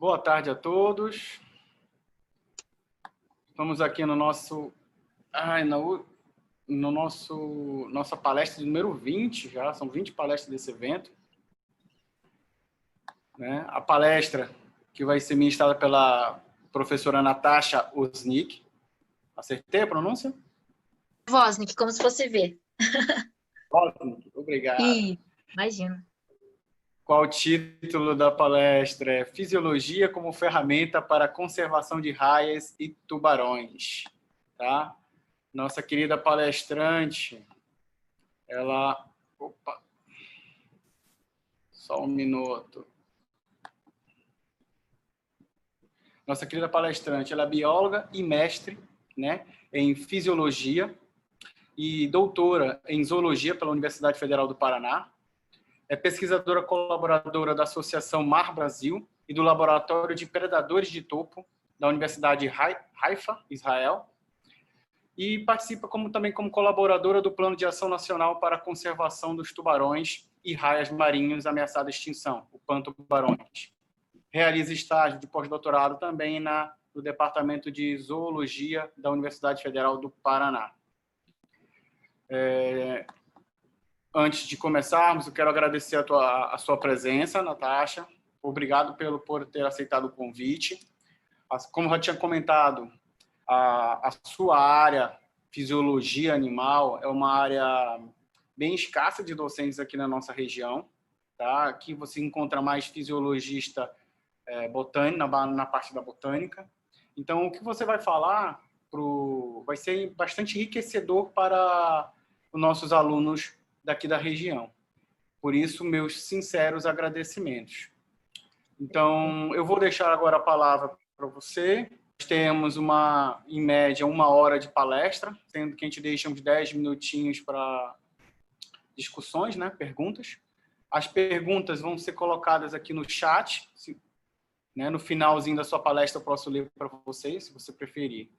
Boa tarde a todos. Estamos aqui no nosso... nossa palestra número 20 já, são 20 palestras desse evento. Né? A palestra que vai ser ministrada pela professora Natasha Wozniak. Acertei a pronúncia? Wozniak, como se fosse V. Wozniak, obrigado. Imagina. Qual o título da palestra? É Fisiologia como ferramenta para a conservação de raias e tubarões. Tá? Nossa querida palestrante, ela... Opa! Só um minuto. Nossa querida palestrante, ela é bióloga e mestre, né, em fisiologia e doutora em zoologia pela Universidade Federal do Paraná. É pesquisadora colaboradora da Associação Mar Brasil e do Laboratório de Predadores de Topo da Universidade Haifa, Israel. E participa também como colaboradora do Plano de Ação Nacional para a Conservação dos Tubarões e Raias Marinhos Ameaçadas de Extinção, o PAN-Tubarões. Realiza estágio de pós-doutorado também no Departamento de Zoologia da Universidade Federal do Paraná. Antes de começarmos, eu quero agradecer a sua presença, Natasha. Obrigado por ter aceitado o convite. Como já tinha comentado, a sua área, fisiologia animal, é uma área bem escassa de docentes aqui na nossa região. Tá? Aqui você encontra mais fisiologista na parte da botânica. Então, o que você vai falar vai ser bastante enriquecedor para os nossos alunos daqui da região. Por isso, meus sinceros agradecimentos. Então, eu vou deixar agora a palavra para você. Temos, em média, 1 hora de palestra, sendo que a gente deixa uns 10 minutinhos para discussões, né, perguntas. As perguntas vão ser colocadas aqui no chat, né, no finalzinho da sua palestra eu posso ler para vocês, se você preferir.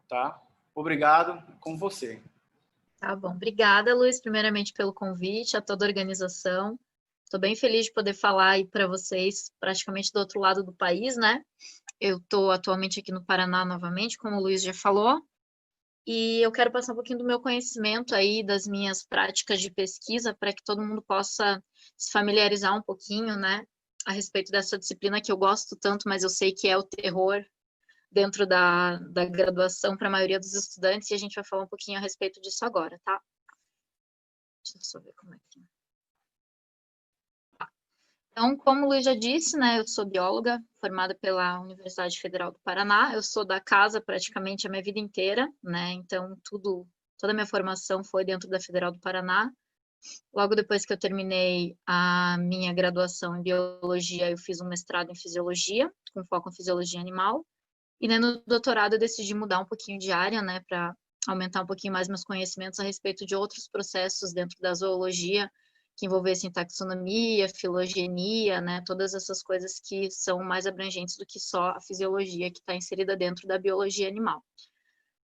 Tá? Obrigado, com você. Tá bom, obrigada, Luiz, primeiramente pelo convite, a toda a organização. Estou bem feliz de poder falar aí para vocês, praticamente do outro lado do país, né? Eu estou atualmente aqui no Paraná novamente, como o Luiz já falou, e eu quero passar um pouquinho do meu conhecimento aí, das minhas práticas de pesquisa, para que todo mundo possa se familiarizar um pouquinho, né, a respeito dessa disciplina que eu gosto tanto, mas eu sei que é o terror dentro da graduação para a maioria dos estudantes, e a gente vai falar um pouquinho a respeito disso agora, tá? Deixa eu só ver como é que... Então, como o Luiz já disse, né, eu sou bióloga, formada pela Universidade Federal do Paraná, eu sou da casa praticamente a minha vida inteira, né, então toda a minha formação foi dentro da Federal do Paraná. Logo depois que eu terminei a minha graduação em biologia, eu fiz um mestrado em fisiologia, com foco em fisiologia animal, e né, no doutorado eu decidi mudar um pouquinho de área, né, para aumentar um pouquinho mais meus conhecimentos a respeito de outros processos dentro da zoologia, que envolvessem taxonomia, filogenia, né, todas essas coisas que são mais abrangentes do que só a fisiologia que está inserida dentro da biologia animal.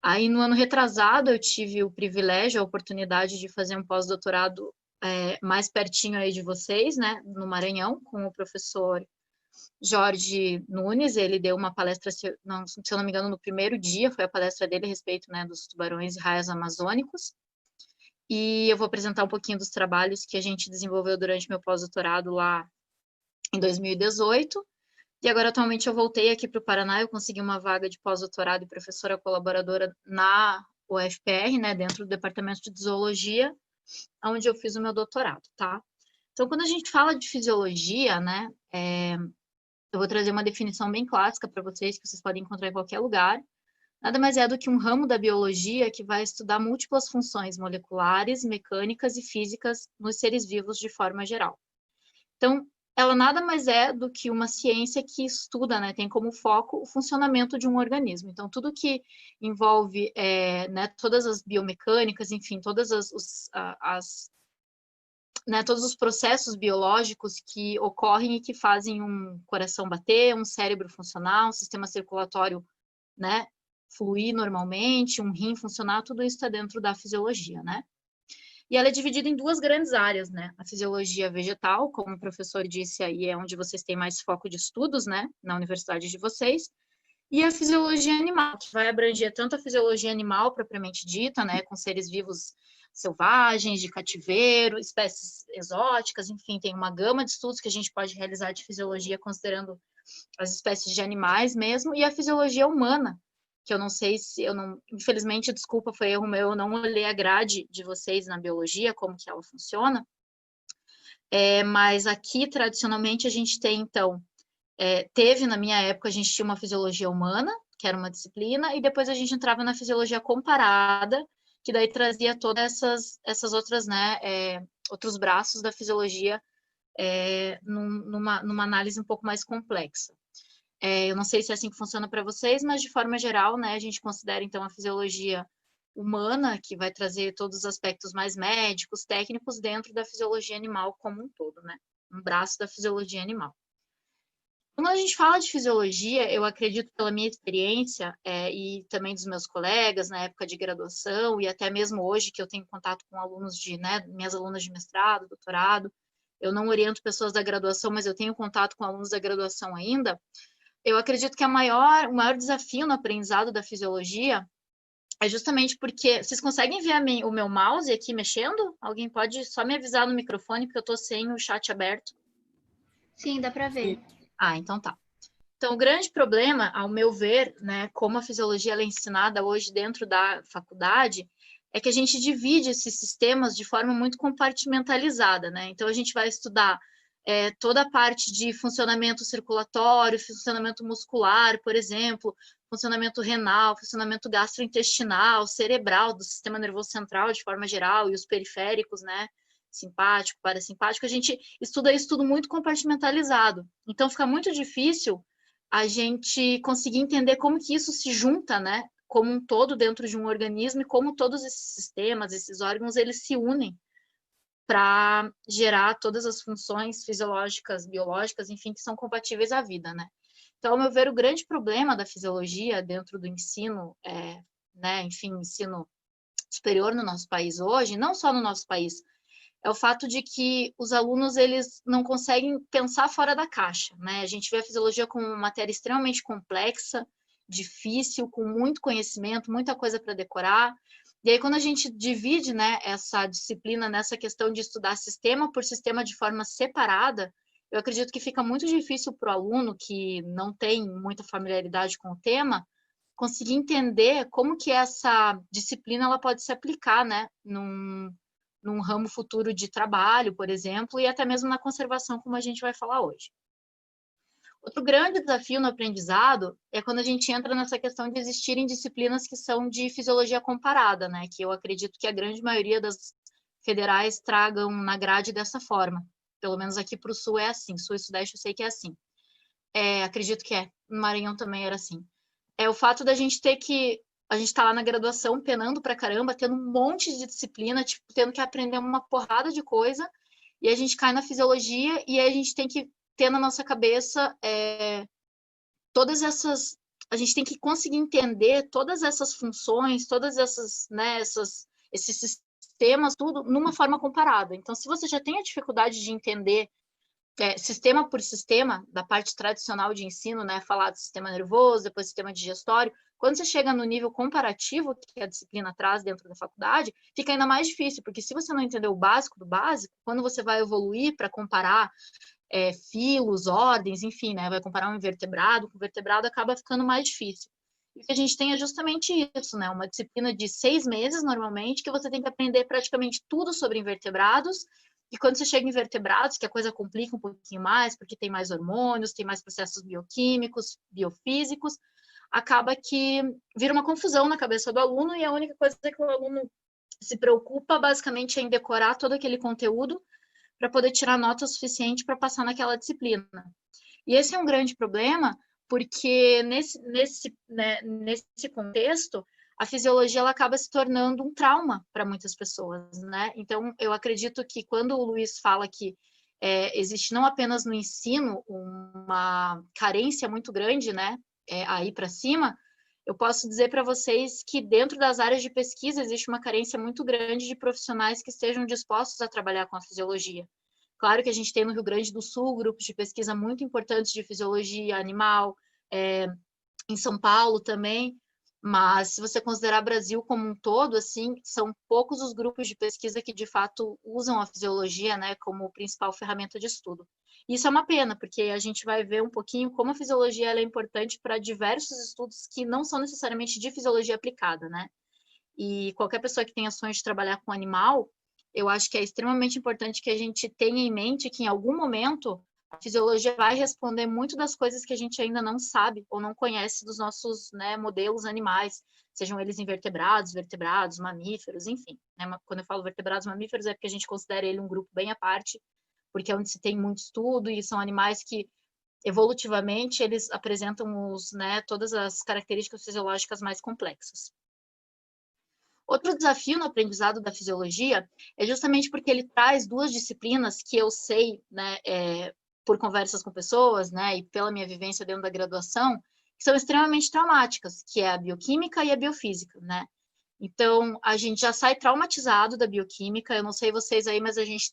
Aí, no ano retrasado, eu tive o privilégio, a oportunidade de fazer um pós-doutorado mais pertinho aí de vocês, né, no Maranhão, com o professor Jorge Nunes. Ele deu uma palestra, se eu não me engano, no primeiro dia, foi a palestra dele a respeito, né, dos tubarões e raias amazônicos. E eu vou apresentar um pouquinho dos trabalhos que a gente desenvolveu durante meu pós-doutorado lá em 2018. E agora, atualmente, eu voltei aqui para o Paraná, eu consegui uma vaga de pós-doutorado e professora colaboradora na UFPR, né, dentro do Departamento de Zoologia, onde eu fiz o meu doutorado, tá? Então, quando a gente fala de fisiologia, né, eu vou trazer uma definição bem clássica para vocês, que vocês podem encontrar em qualquer lugar. Nada mais é do que um ramo da biologia que vai estudar múltiplas funções moleculares, mecânicas e físicas nos seres vivos de forma geral. Então, ela nada mais é do que uma ciência que estuda, né, tem como foco o funcionamento de um organismo. Então, tudo que envolve né, todas as biomecânicas, enfim, todas né, todos os processos biológicos que ocorrem e que fazem um coração bater, um cérebro funcionar, um sistema circulatório, né, fluir normalmente, um rim funcionar, tudo isso está dentro da fisiologia, né? e ela é dividida em duas grandes áreas, né? A fisiologia vegetal, como o professor disse aí, é onde vocês têm mais foco de estudos, né? Na universidade de vocês, e a fisiologia animal, que vai abranger tanto a fisiologia animal propriamente dita, né? Com seres vivos selvagens, de cativeiro, espécies exóticas, enfim, tem uma gama de estudos que a gente pode realizar de fisiologia considerando as espécies de animais mesmo, e a fisiologia humana, que eu não sei se, eu não, infelizmente, desculpa, foi erro meu, eu não olhei a grade de vocês na biologia, como que ela funciona, mas aqui, tradicionalmente, a gente tem, então, teve na minha época, a gente tinha uma fisiologia humana, que era uma disciplina, e depois a gente entrava na fisiologia comparada, que daí trazia todas essas outras, né, outros braços da fisiologia numa análise um pouco mais complexa. Eu não sei se é assim que funciona para vocês, mas de forma geral, né, a gente considera então a fisiologia humana, que vai trazer todos os aspectos mais médicos, técnicos, dentro da fisiologia animal como um todo, né? Um braço da fisiologia animal. Quando a gente fala de fisiologia, eu acredito pela minha experiência e também dos meus colegas na época de graduação e até mesmo hoje que eu tenho contato com alunos né, minhas alunas de mestrado, doutorado, eu não oriento pessoas da graduação, mas eu tenho contato com alunos da graduação ainda. Eu acredito que o maior desafio no aprendizado da fisiologia é justamente porque... Vocês conseguem ver o meu mouse aqui mexendo? Alguém pode só me avisar no microfone, porque eu estou sem o chat aberto. Sim, dá para ver. Então tá. Então, o grande problema, ao meu ver, né, como a fisiologia é ensinada hoje dentro da faculdade, é que a gente divide esses sistemas de forma muito compartimentalizada, né? Então, a gente vai estudar toda a parte de funcionamento circulatório, funcionamento muscular, por exemplo, funcionamento renal, funcionamento gastrointestinal, cerebral, do sistema nervoso central de forma geral, e os periféricos, né? Simpático, parasimpático, a gente estuda isso tudo muito compartimentalizado. Então, fica muito difícil a gente conseguir entender como que isso se junta, né? Como um todo dentro de um organismo e como todos esses sistemas, esses órgãos, eles se unem para gerar todas as funções fisiológicas, biológicas, enfim, que são compatíveis à vida, né? Então, ao meu ver, o grande problema da fisiologia dentro do ensino, né, enfim, ensino superior no nosso país hoje, não só no nosso país, é o fato de que os alunos eles não conseguem pensar fora da caixa, né? A gente vê a fisiologia como uma matéria extremamente complexa, difícil, com muito conhecimento, muita coisa para decorar. E aí, quando a gente divide, né, essa disciplina nessa questão de estudar sistema por sistema de forma separada, eu acredito que fica muito difícil para o aluno que não tem muita familiaridade com o tema conseguir entender como que essa disciplina ela pode se aplicar, né, num ramo futuro de trabalho, por exemplo, e até mesmo na conservação, como a gente vai falar hoje. Outro grande desafio no aprendizado é quando a gente entra nessa questão de existirem disciplinas que são de fisiologia comparada, né? Que eu acredito que a grande maioria das federais tragam na grade dessa forma. Pelo menos aqui para o Sul é assim. Sul e Sudeste eu sei que é assim. Acredito que no Maranhão também era assim. O fato da gente ter que... A gente tá lá na graduação penando pra caramba, tendo um monte de disciplina, tipo, tendo que aprender uma porrada de coisa, e a gente cai na fisiologia e aí a gente tem que ter na nossa cabeça todas essas... A gente tem que conseguir entender todas essas funções, todas essas, né, esses sistemas, tudo numa forma comparada. Então, se você já tem a dificuldade de entender sistema por sistema, da parte tradicional de ensino, né, falar do sistema nervoso, depois sistema digestório, quando você chega no nível comparativo, que a disciplina traz dentro da faculdade, fica ainda mais difícil, porque se você não entender o básico do básico, quando você vai evoluir para comparar filos, ordens, enfim, né, vai comparar um invertebrado com vertebrado, acaba ficando mais difícil. E o que a gente tem é justamente isso, né, uma disciplina de 6 meses, normalmente, que você tem que aprender praticamente tudo sobre invertebrados, e quando você chega em vertebrados, que a coisa complica um pouquinho mais, porque tem mais hormônios, tem mais processos bioquímicos, biofísicos, acaba que vira uma confusão na cabeça do aluno, e a única coisa que o aluno se preocupa, basicamente, é em decorar todo aquele conteúdo para poder tirar nota suficiente para passar naquela disciplina. E esse é um grande problema, porque nesse contexto, a fisiologia ela acaba se tornando um trauma para muitas pessoas, né? Então, eu acredito que quando o Luiz fala que existe não apenas no ensino uma carência muito grande, né, aí para cima, eu posso dizer para vocês que dentro das áreas de pesquisa existe uma carência muito grande de profissionais que estejam dispostos a trabalhar com a fisiologia. Claro que a gente tem no Rio Grande do Sul grupos de pesquisa muito importantes de fisiologia animal, em São Paulo também, mas se você considerar Brasil como um todo, assim, são poucos os grupos de pesquisa que de fato usam a fisiologia, né, como principal ferramenta de estudo. Isso é uma pena, porque a gente vai ver um pouquinho como a fisiologia ela é importante para diversos estudos que não são necessariamente de fisiologia aplicada, né? E qualquer pessoa que tenha sonho de trabalhar com animal, eu acho que é extremamente importante que a gente tenha em mente que em algum momento a fisiologia vai responder muito das coisas que a gente ainda não sabe ou não conhece dos nossos, né, modelos animais, sejam eles invertebrados, vertebrados, mamíferos, enfim. Né? Quando eu falo vertebrados, mamíferos, é porque a gente considera ele um grupo bem à parte, porque é onde se tem muito estudo e são animais que evolutivamente eles apresentam né, todas as características fisiológicas mais complexas. Outro desafio no aprendizado da fisiologia é justamente porque ele traz duas disciplinas que eu sei, né, por conversas com pessoas, né, e pela minha vivência dentro da graduação, que são extremamente traumáticas, que é a bioquímica e a biofísica, né? Então, a gente já sai traumatizado da bioquímica, eu não sei vocês aí, mas a gente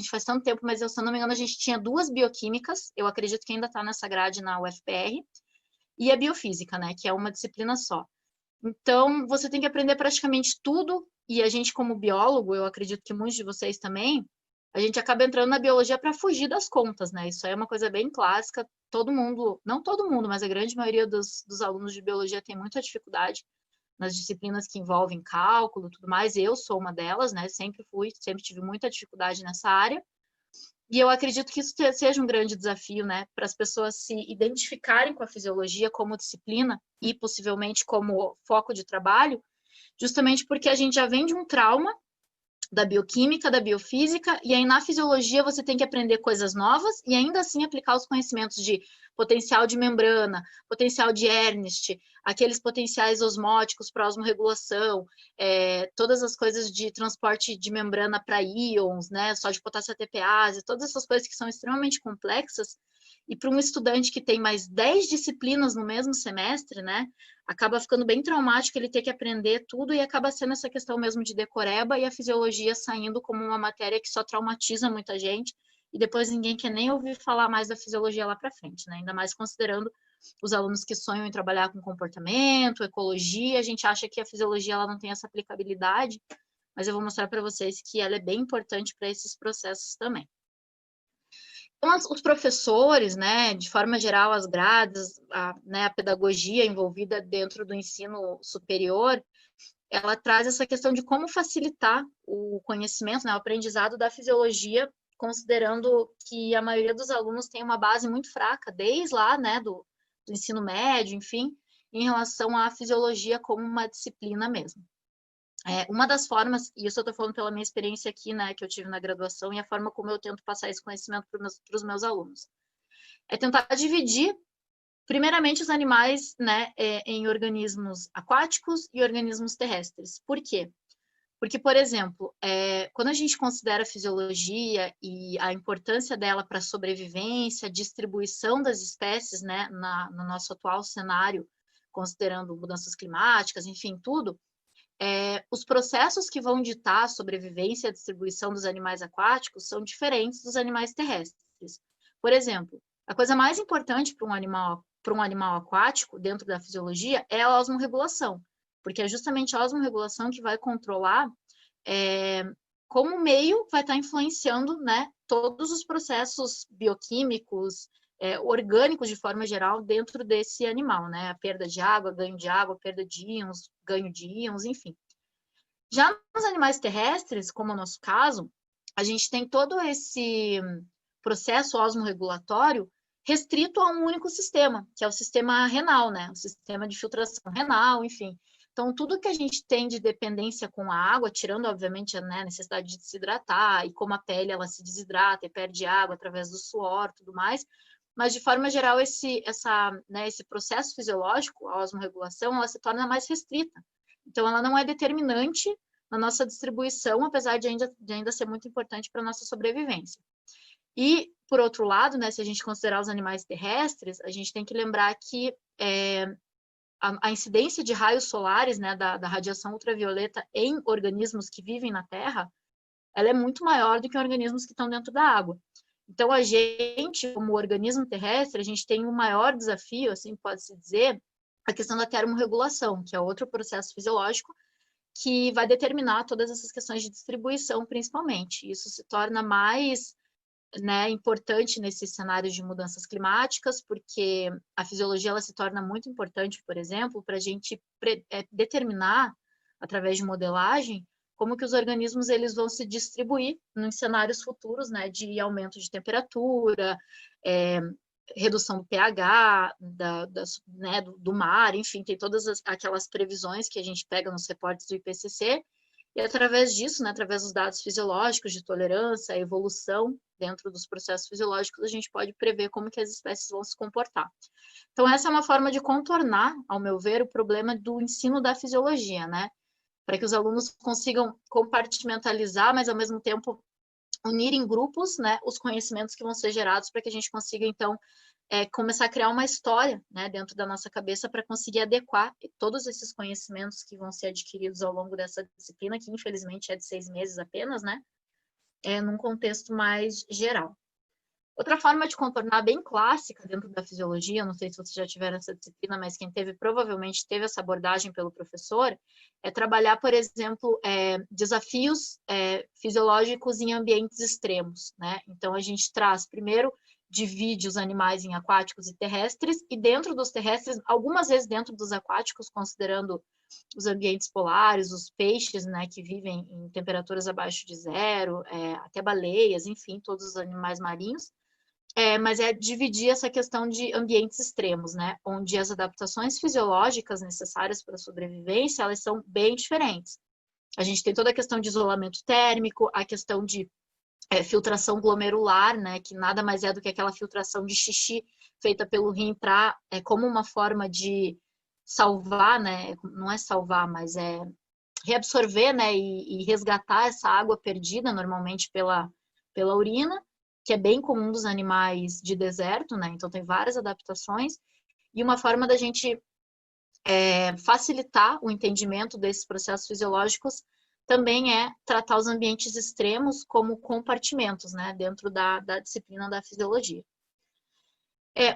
faz tanto tempo, mas eu, se eu não me engano, a gente tinha duas bioquímicas, eu acredito que ainda está nessa grade na UFPR, e a biofísica, né, que é uma disciplina só. Então, você tem que aprender praticamente tudo, e a gente, como biólogo, eu acredito que muitos de vocês também, a gente acaba entrando na biologia para fugir das contas, né? Isso aí é uma coisa bem clássica, todo mundo, não todo mundo, mas a grande maioria dos alunos de biologia tem muita dificuldade nas disciplinas que envolvem cálculo e tudo mais. Eu sou uma delas, né? Sempre tive muita dificuldade nessa área. E eu acredito que isso seja um grande desafio, né, para as pessoas se identificarem com a fisiologia como disciplina e possivelmente como foco de trabalho, justamente porque a gente já vem de um trauma da bioquímica, da biofísica, e aí na fisiologia você tem que aprender coisas novas e ainda assim aplicar os conhecimentos de potencial de membrana, potencial de Ernst, aqueles potenciais osmóticos para osmorregulação, todas as coisas de transporte de membrana para íons, né, só de potássio ATPase, todas essas coisas que são extremamente complexas, e para um estudante que tem mais 10 disciplinas no mesmo semestre, né, acaba ficando bem traumático ele ter que aprender tudo e acaba sendo essa questão mesmo de decoreba e a fisiologia saindo como uma matéria que só traumatiza muita gente e depois ninguém quer nem ouvir falar mais da fisiologia lá para frente, né? Ainda mais considerando os alunos que sonham em trabalhar com comportamento, ecologia, a gente acha que a fisiologia ela não tem essa aplicabilidade, mas eu vou mostrar para vocês que ela é bem importante para esses processos também. Então, os professores, né, de forma geral, as grades, a pedagogia envolvida dentro do ensino superior, ela traz essa questão de como facilitar o conhecimento, né, o aprendizado da fisiologia, considerando que a maioria dos alunos tem uma base muito fraca, desde lá, né, do ensino médio, enfim, em relação à fisiologia como uma disciplina mesmo. Uma das formas, e isso eu estou falando pela minha experiência aqui, né, que eu tive na graduação, e a forma como eu tento passar esse conhecimento para os meus alunos, é tentar dividir, primeiramente, os animais, né, em organismos aquáticos e organismos terrestres. Por quê? Porque, por exemplo, quando a gente considera a fisiologia e a importância dela para a sobrevivência, distribuição das espécies, né, no nosso atual cenário, considerando mudanças climáticas, enfim, tudo, os processos que vão ditar a sobrevivência e a distribuição dos animais aquáticos são diferentes dos animais terrestres. Por exemplo, a coisa mais importante para um animal aquático, dentro da fisiologia, é a osmorregulação, porque é justamente a osmorregulação que vai controlar como o meio vai estar influenciando, né, todos os processos bioquímicos, orgânicos de forma geral dentro desse animal, né? A perda de água, ganho de água, perda de íons, ganho de íons, enfim. Já nos animais terrestres, como o nosso caso, a gente tem todo esse processo osmorregulatório restrito a um único sistema, que é o sistema renal, né? O sistema de filtração renal, enfim. Então, tudo que a gente tem de dependência com a água, tirando, obviamente, né, a necessidade de se hidratar, e como a pele ela se desidrata e perde água através do suor e tudo mais, mas, de forma geral, esse processo fisiológico, a osmorregulação, ela se torna mais restrita. Então, ela não é determinante na nossa distribuição, apesar de ainda ser muito importante para a nossa sobrevivência. E, por outro lado, né, se a gente considerar os animais terrestres, a gente tem que lembrar que a incidência de raios solares, né, da radiação ultravioleta em organismos que vivem na Terra, ela é muito maior do que organismos que estão dentro da água. Então, a gente, como organismo terrestre, a gente tem um maior desafio, assim pode-se dizer, a questão da termorregulação, que é outro processo fisiológico que vai determinar todas essas questões de distribuição, principalmente. Isso se torna mais, né, importante nesses cenários de mudanças climáticas, porque a fisiologia ela se torna muito importante, por exemplo, para a gente determinar, através de modelagem, como que os organismos eles vão se distribuir em cenários futuros, né, de aumento de temperatura, redução do pH, né, do mar, enfim, tem todas aquelas previsões que a gente pega nos reportes do IPCC, e através disso, né, através dos dados fisiológicos de tolerância, evolução dentro dos processos fisiológicos, a gente pode prever como que as espécies vão se comportar. Então, essa é uma forma de contornar, ao meu ver, o problema do ensino da fisiologia, né? Para que os alunos consigam compartimentalizar, mas ao mesmo tempo unir em grupos, né, os conhecimentos que vão ser gerados para que a gente consiga, então, começar a criar uma história, né, dentro da nossa cabeça para conseguir adequar todos esses conhecimentos que vão ser adquiridos ao longo dessa disciplina, que infelizmente é de 6 meses apenas, né, num contexto mais geral. Outra forma de contornar bem clássica dentro da fisiologia, não sei se vocês já tiveram essa disciplina, mas quem teve provavelmente teve essa abordagem pelo professor, é trabalhar, por exemplo, desafios fisiológicos em ambientes extremos, né? Então, a gente traz, primeiro, divide os animais em aquáticos e terrestres, e dentro dos terrestres, algumas vezes dentro dos aquáticos, considerando os ambientes polares, os peixes, né, que vivem em temperaturas abaixo de zero, até baleias, enfim, todos os animais marinhos, mas dividir essa questão de ambientes extremos, né, onde as adaptações fisiológicas necessárias para a sobrevivência, elas são bem diferentes. A gente tem toda a questão de isolamento térmico, a questão de filtração glomerular, né, que nada mais é do que aquela filtração de xixi feita pelo rim como uma forma de salvar, né, não é salvar, mas reabsorver, né, e resgatar essa água perdida normalmente pela urina, que é bem comum dos animais de deserto, né, então tem várias adaptações, e uma forma da gente facilitar o entendimento desses processos fisiológicos também é tratar os ambientes extremos como compartimentos, né, dentro da disciplina da fisiologia.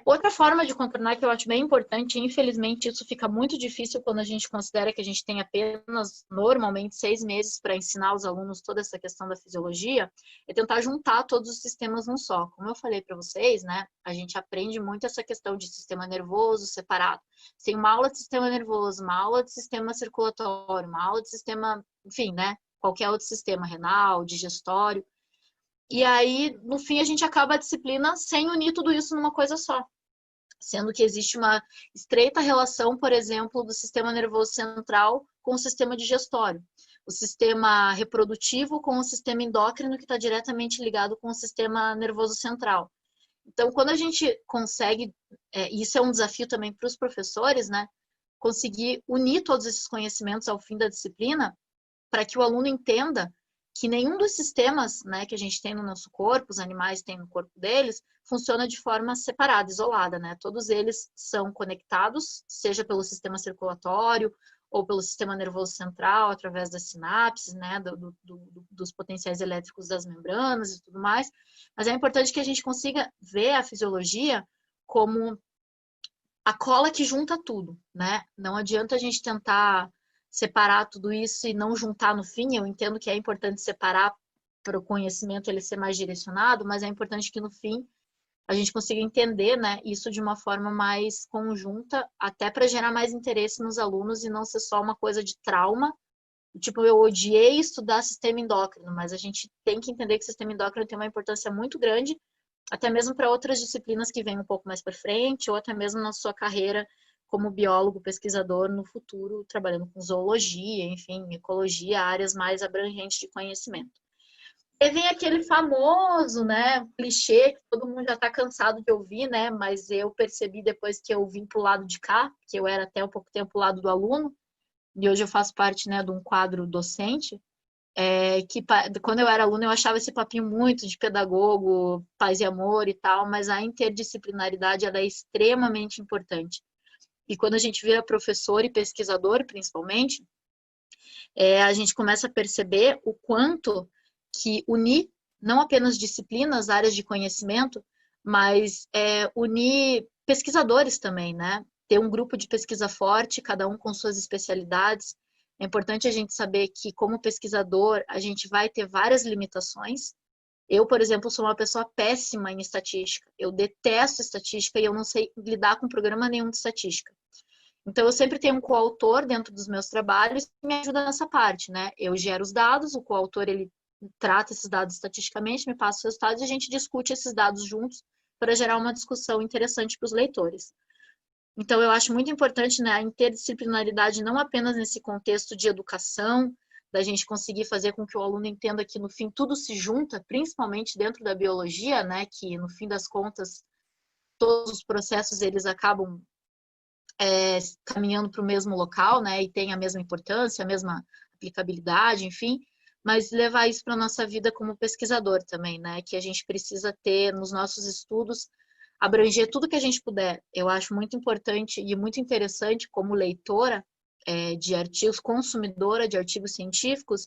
Outra forma de contornar que eu acho bem importante, e infelizmente isso fica muito difícil quando a gente considera que a gente tem apenas, normalmente, 6 meses para ensinar aos alunos toda essa questão da fisiologia, é tentar juntar todos os sistemas num só. Como eu falei para vocês, né, a gente aprende muito essa questão de sistema nervoso separado. Tem uma aula de sistema nervoso, uma aula de sistema circulatório, uma aula de sistema, enfim, né, qualquer outro sistema renal, digestório. E aí, no fim, a gente acaba a disciplina sem unir tudo isso numa coisa só. Sendo que existe uma estreita relação, por exemplo, do sistema nervoso central com o sistema digestório. O sistema reprodutivo com o sistema endócrino, que está diretamente ligado com o sistema nervoso central. Então, quando a gente consegue, isso é um desafio também para os professores, né? Conseguir unir todos esses conhecimentos ao fim da disciplina, para que o aluno entenda que nenhum dos sistemas, né, que a gente tem no nosso corpo, os animais têm no corpo deles, funciona de forma separada, isolada, né? Todos eles são conectados, seja pelo sistema circulatório ou pelo sistema nervoso central, através das sinapses, né, dos potenciais elétricos das membranas e tudo mais. Mas é importante que a gente consiga ver a fisiologia como a cola que junta tudo, né? Não adianta a gente tentar separar tudo isso e não juntar no fim. Eu entendo que é importante separar para o conhecimento ele ser mais direcionado, mas é importante que no fim a gente consiga entender, né, isso de uma forma mais conjunta, até para gerar mais interesse nos alunos e não ser só uma coisa de trauma. Tipo, eu odiei estudar sistema endócrino, mas a gente tem que entender que o sistema endócrino tem uma importância muito grande, até mesmo para outras disciplinas que vêm um pouco mais para frente, ou até mesmo na sua carreira como biólogo, pesquisador no futuro, trabalhando com zoologia, enfim, ecologia, áreas mais abrangentes de conhecimento. E vem aquele famoso, né, clichê que todo mundo já está cansado de ouvir, né, mas eu percebi depois que eu vim para o lado de cá, que eu era até um pouco tempo o lado do aluno, e hoje eu faço parte, né, de um quadro docente, que quando eu era aluna eu achava esse papinho muito de pedagogo, paz e amor e tal, mas a interdisciplinaridade ela é extremamente importante. E quando a gente vira professor e pesquisador, principalmente, a gente começa a perceber o quanto que unir não apenas disciplinas, áreas de conhecimento, mas unir pesquisadores também, né? Ter um grupo de pesquisa forte, cada um com suas especialidades. É importante a gente saber que, como pesquisador, a gente vai ter várias limitações. Eu, por exemplo, sou uma pessoa péssima em estatística. Eu detesto estatística e eu não sei lidar com programa nenhum de estatística. Então, eu sempre tenho um coautor dentro dos meus trabalhos que me ajuda nessa parte, né? Eu gero os dados, o coautor, ele trata esses dados estatisticamente, me passa os resultados e a gente discute esses dados juntos para gerar uma discussão interessante para os leitores. Então, eu acho muito importante, né, a interdisciplinaridade não apenas nesse contexto de educação, da gente conseguir fazer com que o aluno entenda que, no fim, tudo se junta, principalmente dentro da biologia, né, que, no fim das contas, todos os processos, eles acabam caminhando para o mesmo local, né, e tem a mesma importância, a mesma aplicabilidade, enfim, mas levar isso para a nossa vida como pesquisador também, né, que a gente precisa ter nos nossos estudos, abranger tudo que a gente puder. Eu acho muito importante e muito interessante como leitora de artigos, consumidora de artigos científicos,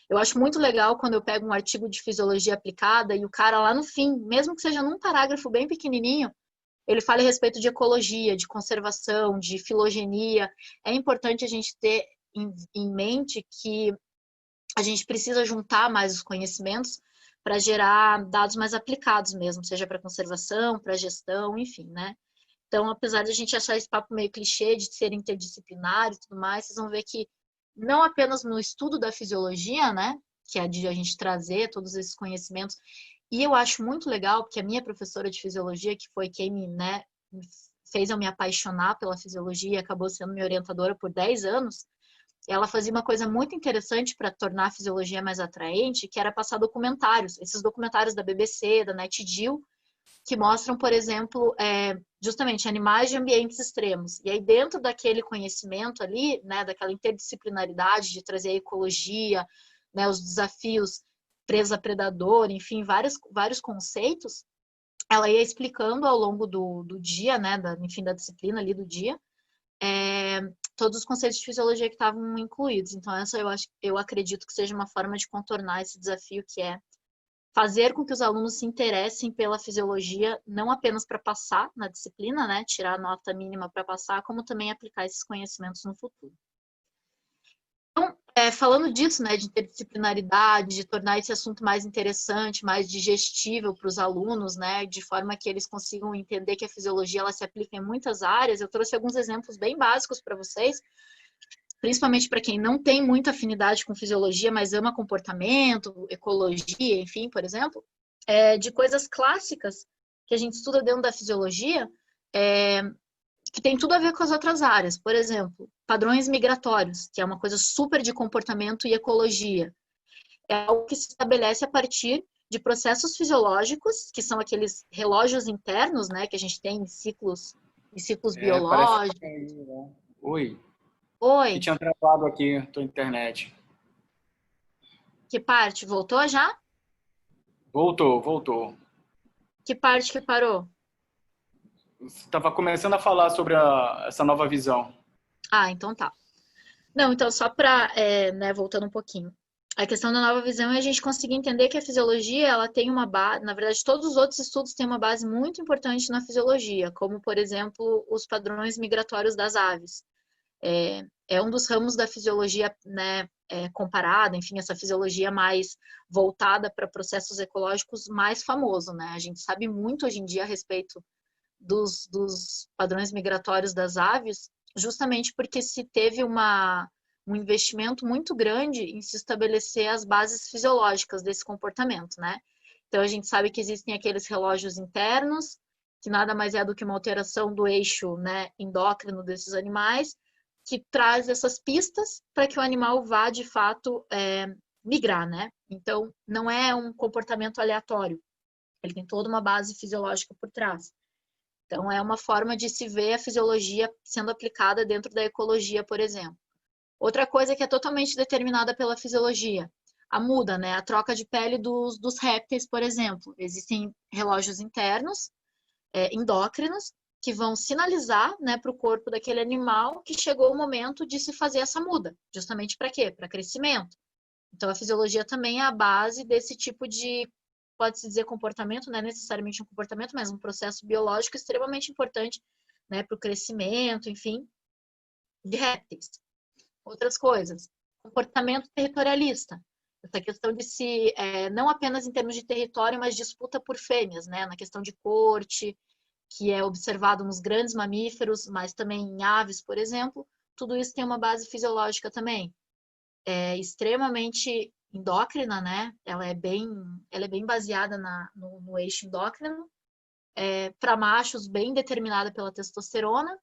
eu acho muito legal quando eu pego um artigo de fisiologia aplicada e o cara lá no fim, mesmo que seja num parágrafo bem pequenininho, ele fala a respeito de ecologia, de conservação, de filogenia. É importante a gente ter em mente que a gente precisa juntar mais os conhecimentos para gerar dados mais aplicados mesmo, seja para conservação, para gestão, enfim, né? Então, apesar de a gente achar esse papo meio clichê de ser interdisciplinar e tudo mais, vocês vão ver que não apenas no estudo da fisiologia, né, que é de a gente trazer todos esses conhecimentos, e eu acho muito legal, porque a minha professora de fisiologia, que foi quem me, né, fez eu me apaixonar pela fisiologia e acabou sendo minha orientadora por 10 anos, ela fazia uma coisa muito interessante para tornar a fisiologia mais atraente, que era passar documentários, esses documentários da BBC, da NetGeo, que mostram, por exemplo, justamente animais de ambientes extremos. E aí, dentro daquele conhecimento ali, né, daquela interdisciplinaridade de trazer a ecologia, né, os desafios presa a predador, enfim, vários conceitos, ela ia explicando ao longo do dia, né, enfim, da disciplina ali do dia, todos os conceitos de fisiologia que estavam incluídos. Então, essa eu acredito que seja uma forma de contornar esse desafio, que é fazer com que os alunos se interessem pela fisiologia, não apenas para passar na disciplina, né, tirar a nota mínima para passar, como também aplicar esses conhecimentos no futuro. Então, falando disso, né, de interdisciplinaridade, de tornar esse assunto mais interessante, mais digestível para os alunos, né, de forma que eles consigam entender que a fisiologia ela se aplica em muitas áreas, eu trouxe alguns exemplos bem básicos para vocês, principalmente para quem não tem muita afinidade com fisiologia, mas ama comportamento, ecologia, enfim, por exemplo, de coisas clássicas que a gente estuda dentro da fisiologia, que tem tudo a ver com as outras áreas. Por exemplo, padrões migratórios, que é uma coisa super de comportamento e ecologia. É algo que se estabelece a partir de processos fisiológicos, que são aqueles relógios internos, né, que a gente tem em ciclos biológicos. Parece... Oi. Oi. Que tinha travado aqui a tua internet. Que parte? Voltou já? Voltou. Que parte que parou? Você estava começando a falar sobre essa nova visão. Ah, então tá. Não, então só para, né, voltando um pouquinho. A questão da nova visão é a gente conseguir entender que a fisiologia, ela tem uma base, na verdade, todos os outros estudos têm uma base muito importante na fisiologia, como, por exemplo, os padrões migratórios das aves. É um dos ramos da fisiologia, né, comparada, enfim, essa fisiologia mais voltada para processos ecológicos mais famoso, né? A gente sabe muito hoje em dia a respeito dos padrões migratórios das aves, justamente porque se teve um investimento muito grande em se estabelecer as bases fisiológicas desse comportamento, né? Então, a gente sabe que existem aqueles relógios internos, que nada mais é do que uma alteração do eixo, né, endócrino desses animais, que traz essas pistas para que o animal vá, de fato, migrar, né? Então, não é um comportamento aleatório. Ele tem toda uma base fisiológica por trás. Então, é uma forma de se ver a fisiologia sendo aplicada dentro da ecologia, por exemplo. Outra coisa que é totalmente determinada pela fisiologia, a muda, né? A troca de pele dos répteis, por exemplo. Existem relógios internos, endócrinos, que vão sinalizar, né, para o corpo daquele animal que chegou o momento de se fazer essa muda. Justamente para quê? Para crescimento. Então, a fisiologia também é a base desse tipo de, pode-se dizer, comportamento, não é necessariamente um comportamento, mas um processo biológico extremamente importante, né, para o crescimento, enfim, de répteis. Outras coisas, comportamento territorialista. Essa questão de se, não apenas em termos de território, mas disputa por fêmeas, né, na questão de corte, que é observado nos grandes mamíferos, mas também em aves, por exemplo, tudo isso tem uma base fisiológica também. É extremamente endócrina, né? Ela é bem baseada no eixo endócrino, para machos bem determinada pela testosterona.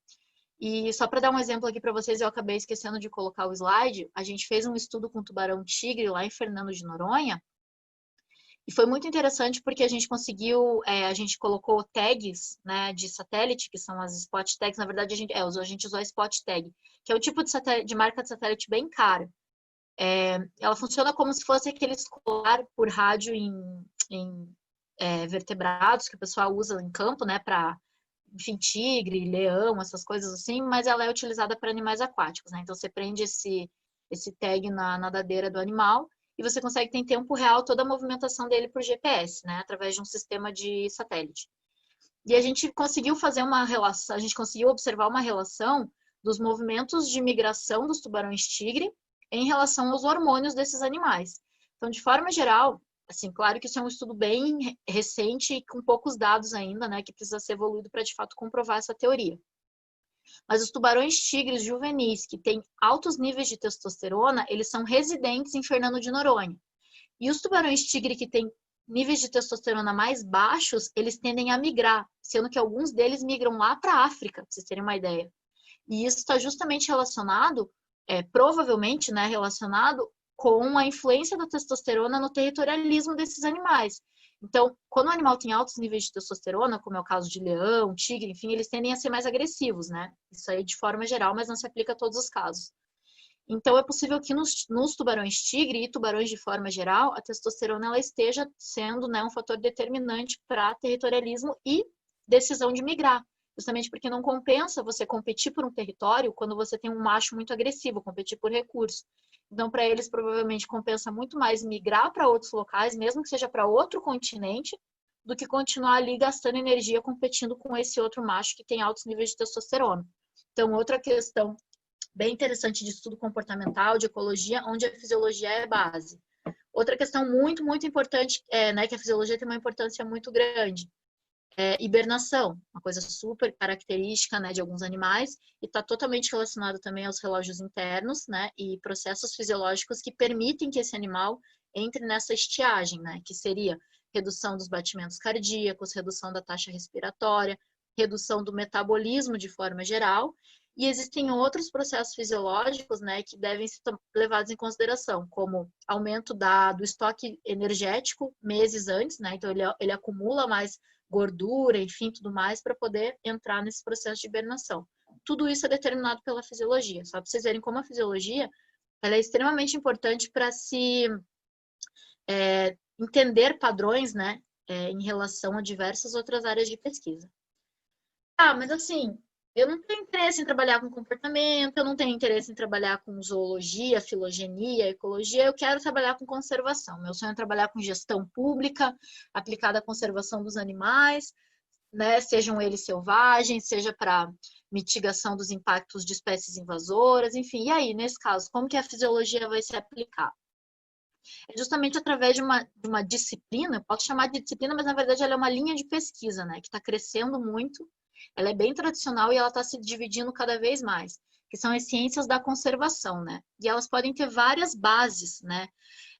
E só para dar um exemplo aqui para vocês, eu acabei esquecendo de colocar o slide, a gente fez um estudo com tubarão-tigre lá em Fernando de Noronha, e foi muito interessante porque a gente conseguiu, a gente colocou tags, né, de satélite, que são as spot tags, na verdade a gente usou a spot tag, que é o tipo de marca de satélite bem cara. Ela funciona como se fosse aquele colar por rádio em vertebrados que o pessoal usa em campo, né, para, enfim, tigre, leão, essas coisas assim, mas ela é utilizada para animais aquáticos, né? Então você prende esse tag na nadadeira do animal e você consegue ter em tempo real toda a movimentação dele por GPS, né, através de um sistema de satélite. E a gente conseguiu fazer uma relação, a gente conseguiu observar uma relação dos movimentos de migração dos tubarões-tigre em relação aos hormônios desses animais. Então, de forma geral, assim, claro que isso é um estudo bem recente e com poucos dados ainda, né, que precisa ser evoluído para de fato comprovar essa teoria. Mas os tubarões-tigres juvenis que têm altos níveis de testosterona, eles são residentes em Fernando de Noronha. E os tubarões-tigre que têm níveis de testosterona mais baixos, eles tendem a migrar, sendo que alguns deles migram lá para a África, para vocês terem uma ideia. E isso está justamente relacionado, provavelmente, né, relacionado com a influência da testosterona no territorialismo desses animais. Então, quando o animal tem altos níveis de testosterona, como é o caso de leão, tigre, enfim, eles tendem a ser mais agressivos, né? Isso aí de forma geral, mas não se aplica a todos os casos. Então, é possível que nos tubarões-tigre e tubarões de forma geral, a testosterona ela esteja sendo, né, um fator determinante para territorialismo e decisão de migrar. Justamente porque não compensa você competir por um território quando você tem um macho muito agressivo, competir por recurso. Então, para eles, provavelmente compensa muito mais migrar para outros locais, mesmo que seja para outro continente, do que continuar ali gastando energia competindo com esse outro macho que tem altos níveis de testosterona. Então, outra questão bem interessante de estudo comportamental, de ecologia, onde a fisiologia é base. Outra questão muito, muito importante, né, que a fisiologia tem uma importância muito grande, hibernação, uma coisa super característica, né, de alguns animais, e está totalmente relacionado também aos relógios internos, né, e processos fisiológicos que permitem que esse animal entre nessa estiagem, né, que seria redução dos batimentos cardíacos, redução da taxa respiratória, redução do metabolismo de forma geral, e existem outros processos fisiológicos, né, que devem ser levados em consideração, como aumento do estoque energético meses antes, né, então ele acumula mais gordura, enfim, tudo mais, para poder entrar nesse processo de hibernação. Tudo isso é determinado pela fisiologia, só para vocês verem como a fisiologia ela é extremamente importante para se entender padrões, né, em relação a diversas outras áreas de pesquisa. Mas assim, eu não tenho interesse em trabalhar com comportamento, eu não tenho interesse em trabalhar com zoologia, filogenia, ecologia, eu quero trabalhar com conservação. Meu sonho é trabalhar com gestão pública, aplicada à conservação dos animais, né, sejam eles selvagens, seja para mitigação dos impactos de espécies invasoras, enfim. E aí, nesse caso, como que a fisiologia vai se aplicar? É justamente através de uma disciplina, eu posso chamar de disciplina, mas na verdade ela é uma linha de pesquisa, né, que está crescendo muito. Ela é bem tradicional e ela está se dividindo cada vez mais, que são as ciências da conservação, né? E elas podem ter várias bases, né?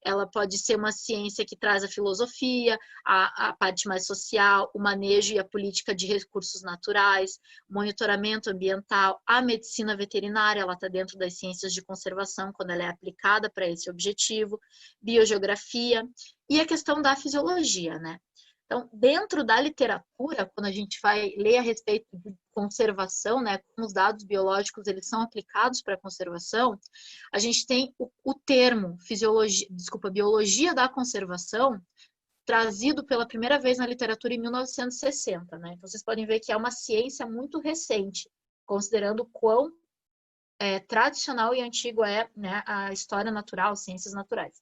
Ela pode ser uma ciência que traz a filosofia, a parte mais social, o manejo e a política de recursos naturais, monitoramento ambiental, a medicina veterinária, ela está dentro das ciências de conservação quando ela é aplicada para esse objetivo, biogeografia e a questão da fisiologia, né? Então, dentro da literatura, quando a gente vai ler a respeito de conservação, né, como os dados biológicos eles são aplicados para a conservação, a gente tem o termo biologia da conservação trazido pela primeira vez na literatura em 1960, né? Então, vocês podem ver que é uma ciência muito recente, considerando quão tradicional e antigo é, né, a história natural, ciências naturais.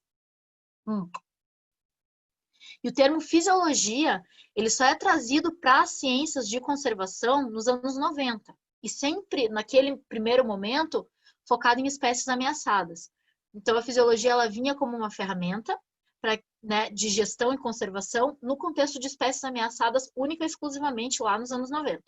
E o termo fisiologia, ele só é trazido para as ciências de conservação nos anos 90. E sempre, naquele primeiro momento, focado em espécies ameaçadas. Então, a fisiologia, ela vinha como uma ferramenta pra, né, de gestão e conservação no contexto de espécies ameaçadas única e exclusivamente lá nos anos 90.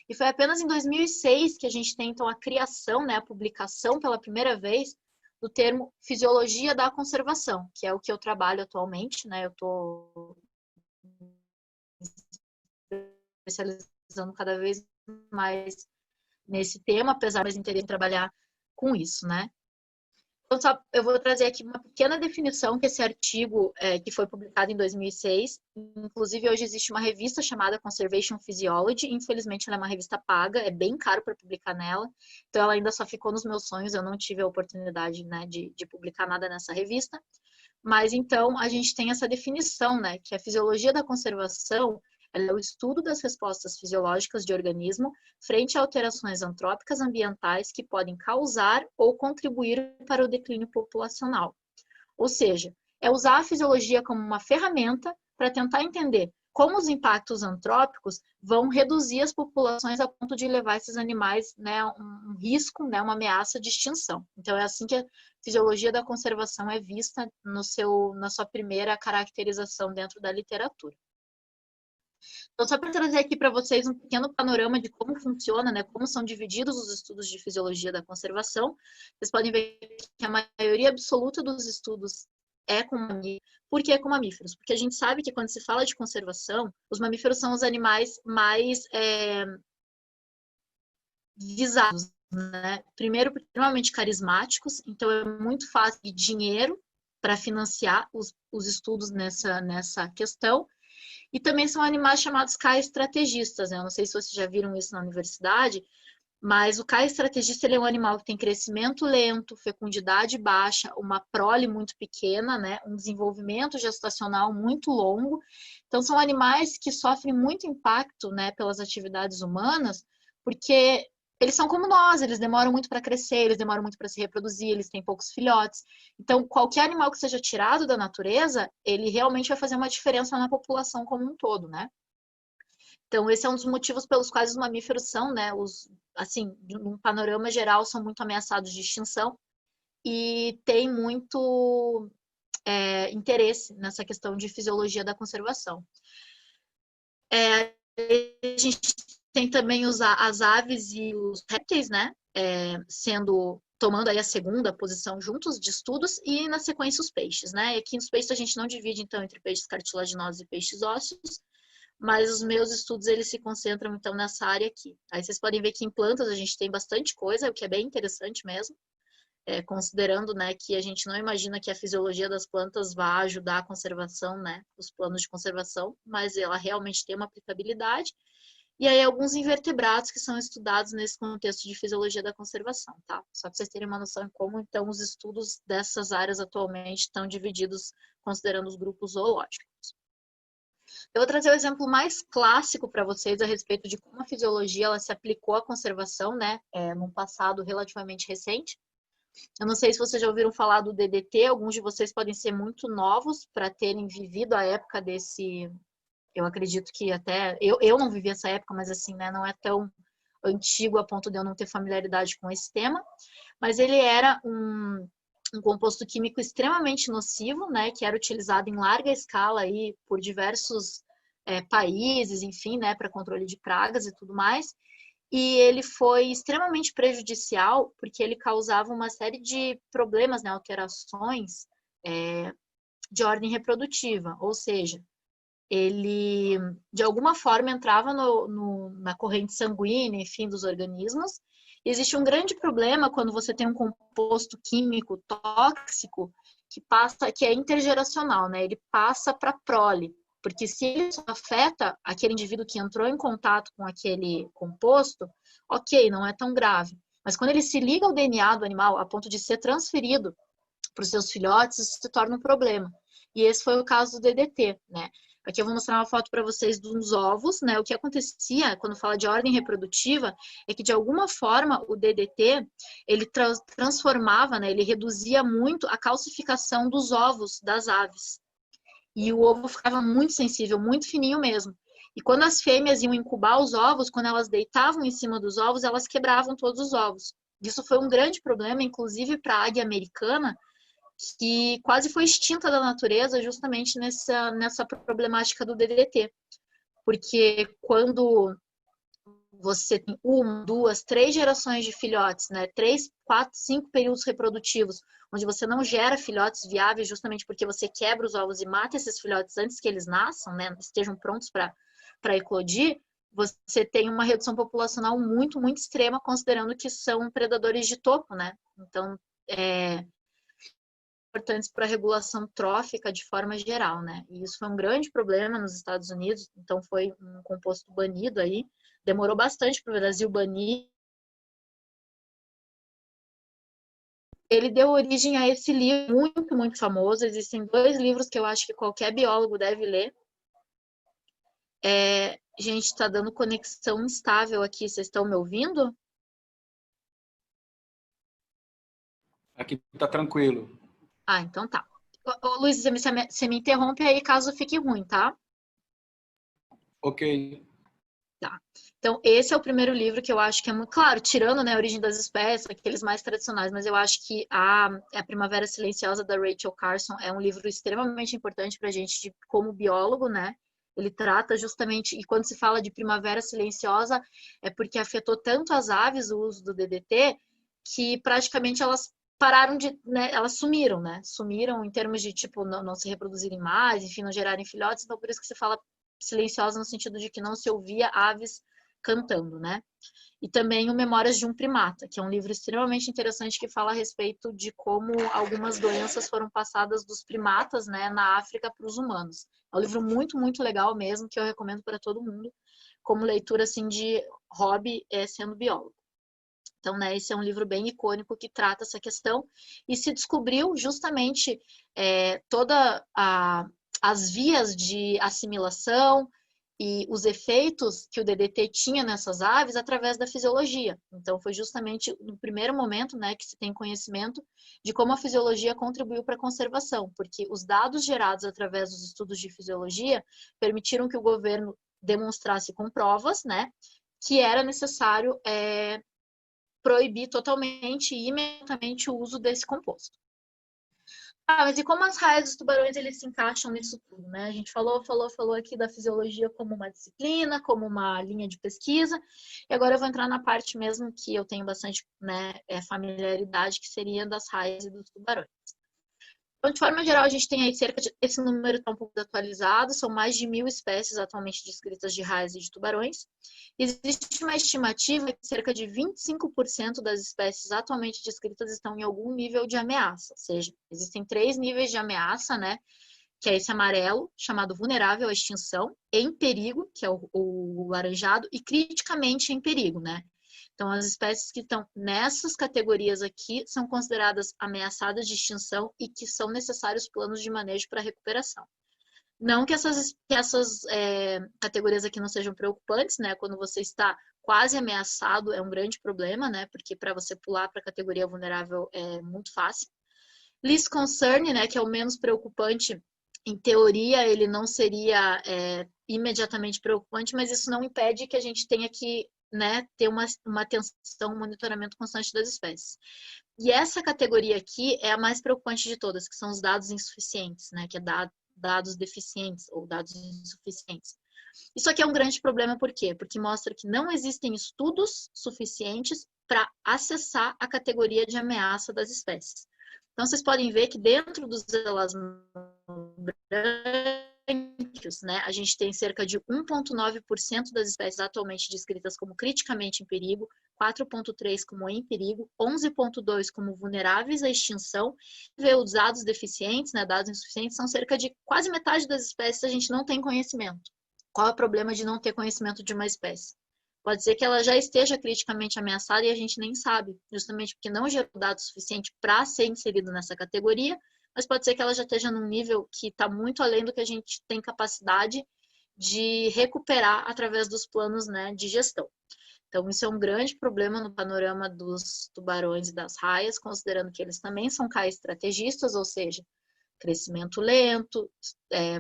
E foi apenas em 2006 que a gente tem, então, a criação, né, a publicação pela primeira vez do termo fisiologia da conservação, que é o que eu trabalho atualmente, né? Eu estou especializando cada vez mais nesse tema, apesar de interesse em trabalhar com isso, né? Então, só, eu vou trazer aqui uma pequena definição que esse artigo, que foi publicado em 2006, inclusive hoje existe uma revista chamada Conservation Physiology, infelizmente ela é uma revista paga, é bem caro para publicar nela, então ela ainda só ficou nos meus sonhos, eu não tive a oportunidade, né, de publicar nada nessa revista, mas então a gente tem essa definição, né, que a fisiologia da conservação ela é o estudo das respostas fisiológicas de organismo frente a alterações antrópicas ambientais que podem causar ou contribuir para o declínio populacional. Ou seja, é usar a fisiologia como uma ferramenta para tentar entender como os impactos antrópicos vão reduzir as populações a ponto de levar esses animais, né, um risco, né, uma ameaça de extinção. Então, é assim que a fisiologia da conservação é vista na sua primeira caracterização dentro da literatura. Então, só para trazer aqui para vocês um pequeno panorama de como funciona, né, como são divididos os estudos de fisiologia da conservação, vocês podem ver que a maioria absoluta dos estudos é com mamíferos. Por que com mamíferos? Porque a gente sabe que quando se fala de conservação, os mamíferos são os animais mais visados, né? Primeiro, porque são extremamente carismáticos, então é muito fácil de dinheiro para financiar os estudos nessa questão. E também são animais chamados K-estrategistas, né? Eu não sei se vocês já viram isso na universidade, mas o K-estrategista ele é um animal que tem crescimento lento, fecundidade baixa, uma prole muito pequena, né? Um desenvolvimento gestacional muito longo. Então, são animais que sofrem muito impacto, né, pelas atividades humanas, porque eles são como nós, eles demoram muito para crescer, eles demoram muito para se reproduzir, eles têm poucos filhotes. Então, qualquer animal que seja tirado da natureza, ele realmente vai fazer uma diferença na população como um todo, né? Então, esse é um dos motivos pelos quais os mamíferos são, né, assim, num panorama geral, são muito ameaçados de extinção e tem muito interesse nessa questão de fisiologia da conservação. A gente tem também as aves e os répteis, né, tomando aí a segunda posição juntos de estudos, e na sequência os peixes, né? E aqui nos peixes a gente não divide, então, entre peixes cartilaginosos e peixes ósseos, mas os meus estudos, eles se concentram, então, nessa área aqui. Aí vocês podem ver que em plantas a gente tem bastante coisa, o que é bem interessante mesmo, considerando, né, que a gente não imagina que a fisiologia das plantas vá ajudar a conservação, né, os planos de conservação, mas ela realmente tem uma aplicabilidade. E aí alguns invertebrados que são estudados nesse contexto de fisiologia da conservação, tá? Só para vocês terem uma noção de como, então, os estudos dessas áreas atualmente estão divididos considerando os grupos zoológicos. Eu vou trazer o exemplo mais clássico para vocês a respeito de como a fisiologia ela se aplicou à conservação, né, num passado relativamente recente. Eu não sei se vocês já ouviram falar do DDT, alguns de vocês podem ser muito novos para terem vivido a época desse... Eu acredito que até... Eu não vivi essa época, mas assim, né, não é tão antigo a ponto de eu não ter familiaridade com esse tema. Mas ele era um composto químico extremamente nocivo, né, que era utilizado em larga escala aí por diversos países, enfim, né, para controle de pragas e tudo mais. E ele foi extremamente prejudicial porque ele causava uma série de problemas, né, alterações de ordem reprodutiva, ou seja, ele de alguma forma entrava na corrente sanguínea, enfim, dos organismos. E existe um grande problema quando você tem um composto químico tóxico que é intergeracional, né? Ele passa para a prole, porque se ele só afeta aquele indivíduo que entrou em contato com aquele composto, ok, não é tão grave. Mas quando ele se liga ao DNA do animal a ponto de ser transferido para os seus filhotes, isso se torna um problema. E esse foi o caso do DDT, né? Aqui eu vou mostrar uma foto para vocês dos ovos, né? O que acontecia quando fala de ordem reprodutiva é que, de alguma forma, o DDT, ele transformava, né? Ele reduzia muito a calcificação dos ovos das aves. E o ovo ficava muito sensível, muito fininho mesmo. E quando as fêmeas iam incubar os ovos, quando elas deitavam em cima dos ovos, elas quebravam todos os ovos. Isso foi um grande problema, inclusive para a águia americana, que quase foi extinta da natureza justamente nessa problemática do DDT. Porque quando você tem 1, 2, 3 gerações de filhotes, né? 3, 4, 5 períodos reprodutivos, onde você não gera filhotes viáveis justamente porque você quebra os ovos e mata esses filhotes antes que eles nasçam, né? Estejam prontos para eclodir, você tem uma redução populacional muito, muito extrema, considerando que são predadores de topo, né? Então, importantes para a regulação trófica de forma geral, né? E isso foi um grande problema nos Estados Unidos, então foi um composto banido aí. Demorou bastante para o Brasil banir. Ele deu origem a esse livro muito, muito famoso. Existem 2 livros que eu acho que qualquer biólogo deve ler. Gente, está dando conexão instável aqui. Vocês estão me ouvindo? Aqui está tranquilo. Ah, então tá. Ô, Luiz, você me interrompe aí caso fique ruim, tá? Ok. Tá. Então, esse é o primeiro livro que eu acho que é muito claro, tirando, né, a Origem das Espécies, aqueles mais tradicionais, mas eu acho que a Primavera Silenciosa, da Rachel Carson, é um livro extremamente importante para a gente, como biólogo, né? Ele trata justamente, e quando se fala de Primavera Silenciosa, é porque afetou tanto as aves, o uso do DDT, que praticamente elas pararam de, né, elas sumiram, né? Sumiram em termos de, tipo, não se reproduzirem mais, enfim, não gerarem filhotes, então por isso que se fala silenciosa no sentido de que não se ouvia aves cantando, né? E também o Memórias de um Primata, que é um livro extremamente interessante que fala a respeito de como algumas doenças foram passadas dos primatas, né, na África para os humanos. É um livro muito, muito legal mesmo, que eu recomendo para todo mundo, como leitura, assim, de hobby, sendo biólogo. Então, né, esse é um livro bem icônico que trata essa questão e se descobriu justamente toda as vias de assimilação e os efeitos que o DDT tinha nessas aves através da fisiologia. Então, foi justamente no primeiro momento, né, que se tem conhecimento de como a fisiologia contribuiu para a conservação, porque os dados gerados através dos estudos de fisiologia permitiram que o governo demonstrasse com provas, né, que era necessário proibir totalmente e imediatamente o uso desse composto. Mas e como as raias dos tubarões eles se encaixam nisso tudo, né? A gente falou aqui da fisiologia como uma disciplina, como uma linha de pesquisa, e agora eu vou entrar na parte mesmo que eu tenho bastante, né, familiaridade, que seria das raias e dos tubarões. Então, de forma geral, a gente tem aí esse número está um pouco atualizado, são mais de 1.000 espécies atualmente descritas de raias e de tubarões. Existe uma estimativa que cerca de 25% das espécies atualmente descritas estão em algum nível de ameaça, ou seja, existem 3 níveis de ameaça, né? Que é esse amarelo, chamado vulnerável à extinção, em perigo, que é o laranjado, e criticamente em perigo, né? Então, as espécies que estão nessas categorias aqui são consideradas ameaçadas de extinção e que são necessários planos de manejo para recuperação. Não que essas categorias aqui não sejam preocupantes, né? Quando você está quase ameaçado é um grande problema, né? Porque para você pular para a categoria vulnerável é muito fácil. Least concern, né? Que é o menos preocupante. Em teoria, ele não seria imediatamente preocupante, mas isso não impede que a gente tenha que, né, ter uma atenção, um monitoramento constante das espécies. E essa categoria aqui é a mais preocupante de todas, que são os dados insuficientes, né, que é dados deficientes ou dados insuficientes. Isso aqui é um grande problema, por quê? Porque mostra que não existem estudos suficientes para acessar a categoria de ameaça das espécies. Então, vocês podem ver que dentro dos elasmos brancos, né, a gente tem cerca de 1,9% das espécies atualmente descritas como criticamente em perigo, 4,3% como em perigo, 11,2% como vulneráveis à extinção. Os dados deficientes, né, dados insuficientes, são cerca de quase metade das espécies a gente não tem conhecimento. Qual é o problema de não ter conhecimento de uma espécie? Pode ser que ela já esteja criticamente ameaçada e a gente nem sabe, justamente porque não gerou dado suficiente para ser inserido nessa categoria, mas pode ser que ela já esteja num nível que está muito além do que a gente tem capacidade de recuperar através dos planos, né, de gestão. Então, isso é um grande problema no panorama dos tubarões e das raias, considerando que eles também são cais estrategistas, ou seja, crescimento lento,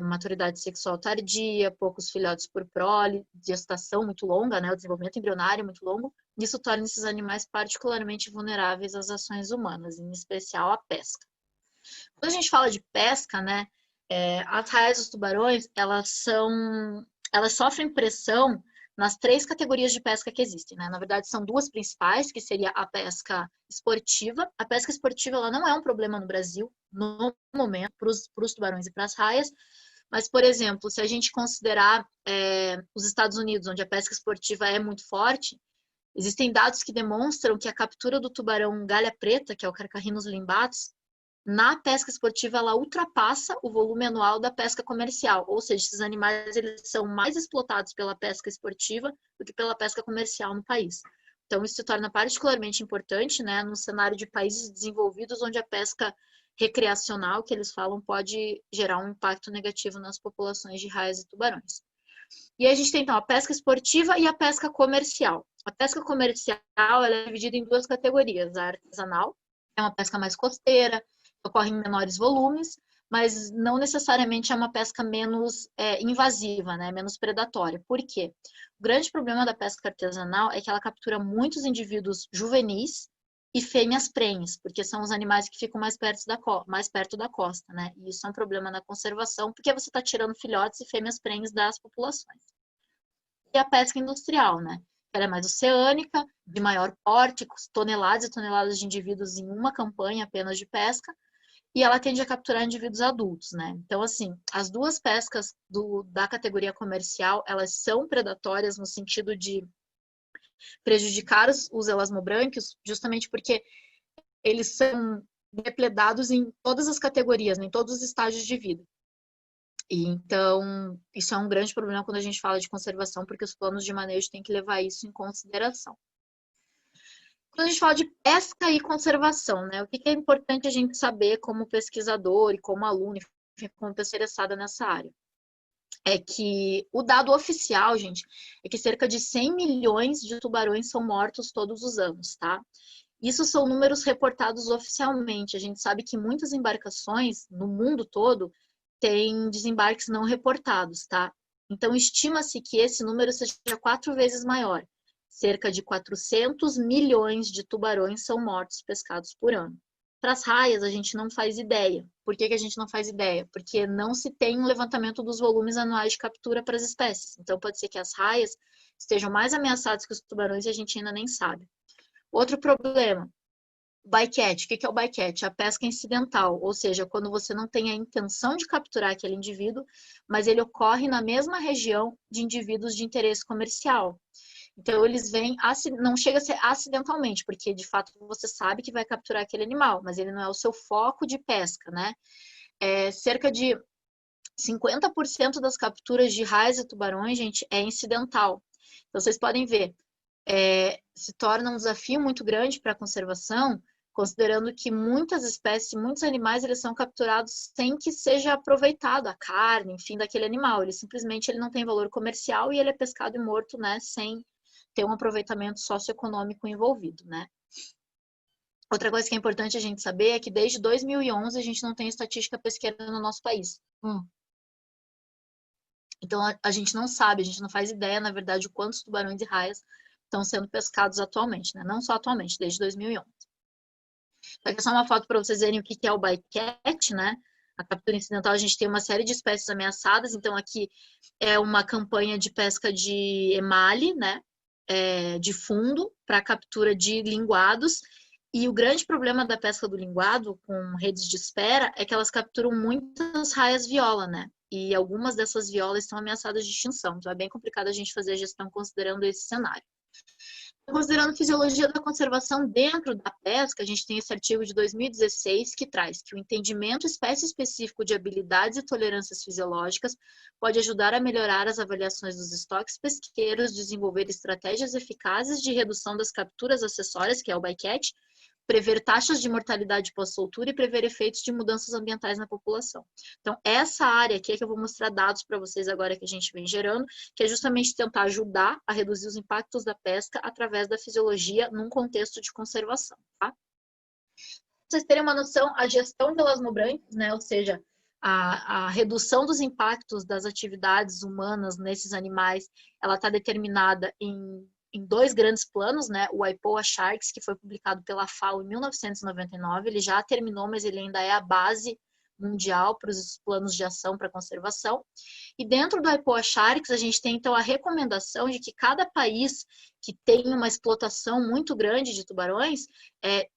maturidade sexual tardia, poucos filhotes por prole, gestação muito longa, né, o desenvolvimento embrionário muito longo. Isso torna esses animais particularmente vulneráveis às ações humanas, em especial à pesca. Quando a gente fala de pesca, né, as raias dos tubarões, elas sofrem pressão nas 3 categorias de pesca que existem, né? Na verdade, são 2 principais, que seria a pesca esportiva. A pesca esportiva, ela não é um problema no Brasil, no momento, para os tubarões e para as raias, mas, por exemplo, se a gente considerar os Estados Unidos, onde a pesca esportiva é muito forte, existem dados que demonstram que a captura do tubarão galha preta, que é o Carcharrhinus limbatus, na pesca esportiva ela ultrapassa o volume anual da pesca comercial, ou seja, esses animais eles são mais explotados pela pesca esportiva do que pela pesca comercial no país. Então isso se torna particularmente importante, né, no cenário de países desenvolvidos onde a pesca recreacional, que eles falam, pode gerar um impacto negativo nas populações de raias e tubarões. E aí a gente tem então a pesca esportiva e a pesca comercial. A pesca comercial ela é dividida em 2 categorias, a artesanal, é uma pesca mais costeira, ocorre em menores volumes, mas não necessariamente é uma pesca menos invasiva, né? Menos predatória. Por quê? O grande problema da pesca artesanal é que ela captura muitos indivíduos juvenis e fêmeas prenhes, porque são os animais que ficam mais perto da costa, né? E isso é um problema na conservação, porque você está tirando filhotes e fêmeas prenhes das populações. E a pesca industrial, né? Ela é mais oceânica, de maior porte, toneladas e toneladas de indivíduos em uma campanha apenas de pesca, e ela tende a capturar indivíduos adultos, né? Então, assim, as 2 pescas da categoria comercial, elas são predatórias no sentido de prejudicar os elasmobranquios, justamente porque eles são depredados em todas as categorias, né, em todos os estágios de vida. E, então, isso é um grande problema quando a gente fala de conservação, porque os planos de manejo têm que levar isso em consideração. Quando a gente fala de pesca e conservação, né? O que é importante a gente saber como pesquisador e como aluno, enfim, como pessoa interessada nessa área? É que o dado oficial, gente, é que cerca de 100 milhões de tubarões são mortos todos os anos, tá? Isso são números reportados oficialmente. A gente sabe que muitas embarcações no mundo todo têm desembarques não reportados, tá? Então, estima-se que esse número seja 4 vezes maior. Cerca de 400 milhões de tubarões são mortos pescados por ano. Para as raias, a gente não faz ideia. Por que a gente não faz ideia? Porque não se tem um levantamento dos volumes anuais de captura para as espécies. Então, pode ser que as raias estejam mais ameaçadas que os tubarões e a gente ainda nem sabe. Outro problema, bycatch. O que é o bycatch? A pesca incidental, ou seja, quando você não tem a intenção de capturar aquele indivíduo, mas ele ocorre na mesma região de indivíduos de interesse comercial. Então, eles vêm, não chega a ser acidentalmente, porque de fato você sabe que vai capturar aquele animal, mas ele não é o seu foco de pesca, né? Cerca de 50% das capturas de raias e tubarões, gente, é incidental. Então, vocês podem ver, se torna um desafio muito grande para a conservação, considerando que muitas espécies, muitos animais, eles são capturados sem que seja aproveitado a carne, enfim, daquele animal. Ele simplesmente não tem valor comercial e ele é pescado e morto, né, sem ter um aproveitamento socioeconômico envolvido, né? Outra coisa que é importante a gente saber é que desde 2011 a gente não tem estatística pesqueira no nosso país. Então a gente não sabe, a gente não faz ideia, na verdade, de quantos tubarões e raias estão sendo pescados atualmente, né? Não só atualmente, desde 2011. Aqui é só uma foto para vocês verem o que é o bycatch, né? A captura incidental, a gente tem uma série de espécies ameaçadas, então aqui é uma campanha de pesca de emale, né? De fundo para captura de linguados. E o grande problema da pesca do linguado com redes de espera é que elas capturam muitas raias viola, né? E algumas dessas violas estão ameaçadas de extinção. Então é bem complicado a gente fazer a gestão considerando esse cenário. Considerando a fisiologia da conservação dentro da pesca, a gente tem esse artigo de 2016 que traz que o entendimento espécie-específico de habilidades e tolerâncias fisiológicas pode ajudar a melhorar as avaliações dos estoques pesqueiros, desenvolver estratégias eficazes de redução das capturas acessórias, que é o bycatch. prever taxas de mortalidade pós-soltura e prever efeitos de mudanças ambientais na população. Então, essa área aqui é que eu vou mostrar dados para vocês agora que a gente vem gerando, que é justamente tentar ajudar a reduzir os impactos da pesca através da fisiologia num contexto de conservação, tá? Pra vocês terem uma noção, a gestão de elasmobranquis, né, ou seja, a redução dos impactos das atividades humanas nesses animais, ela está determinada em dois grandes planos, né? O IPOA Sharks, que foi publicado pela FAO em 1999, ele já terminou, mas ele ainda é a base mundial para os planos de ação para conservação. E dentro do IPOA Sharks, a gente tem então a recomendação de que cada país que tem uma explotação muito grande de tubarões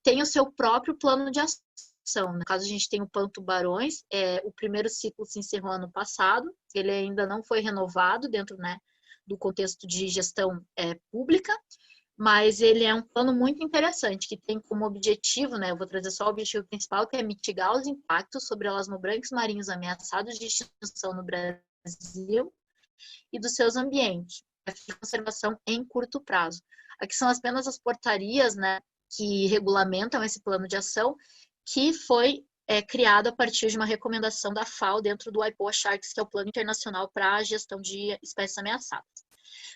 tem o seu próprio plano de ação. No caso, a gente tem o PAN Tubarões, o primeiro ciclo se encerrou ano passado, ele ainda não foi renovado dentro, né, do contexto de gestão pública, mas ele é um plano muito interessante, que tem como objetivo, né, eu vou trazer só o objetivo principal, que é mitigar os impactos sobre elasmobranquis marinhos ameaçados de extinção no Brasil e dos seus ambientes, de conservação em curto prazo. Aqui são apenas as portarias, né, que regulamentam esse plano de ação, que foi criado a partir de uma recomendação da FAO dentro do IPOA Sharks, que é o Plano Internacional para a Gestão de Espécies Ameaçadas.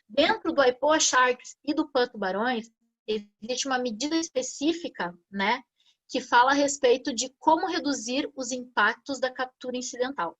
Dentro do IPOA Sharks e do PAN Tubarões, existe uma medida específica, né, que fala a respeito de como reduzir os impactos da captura incidental,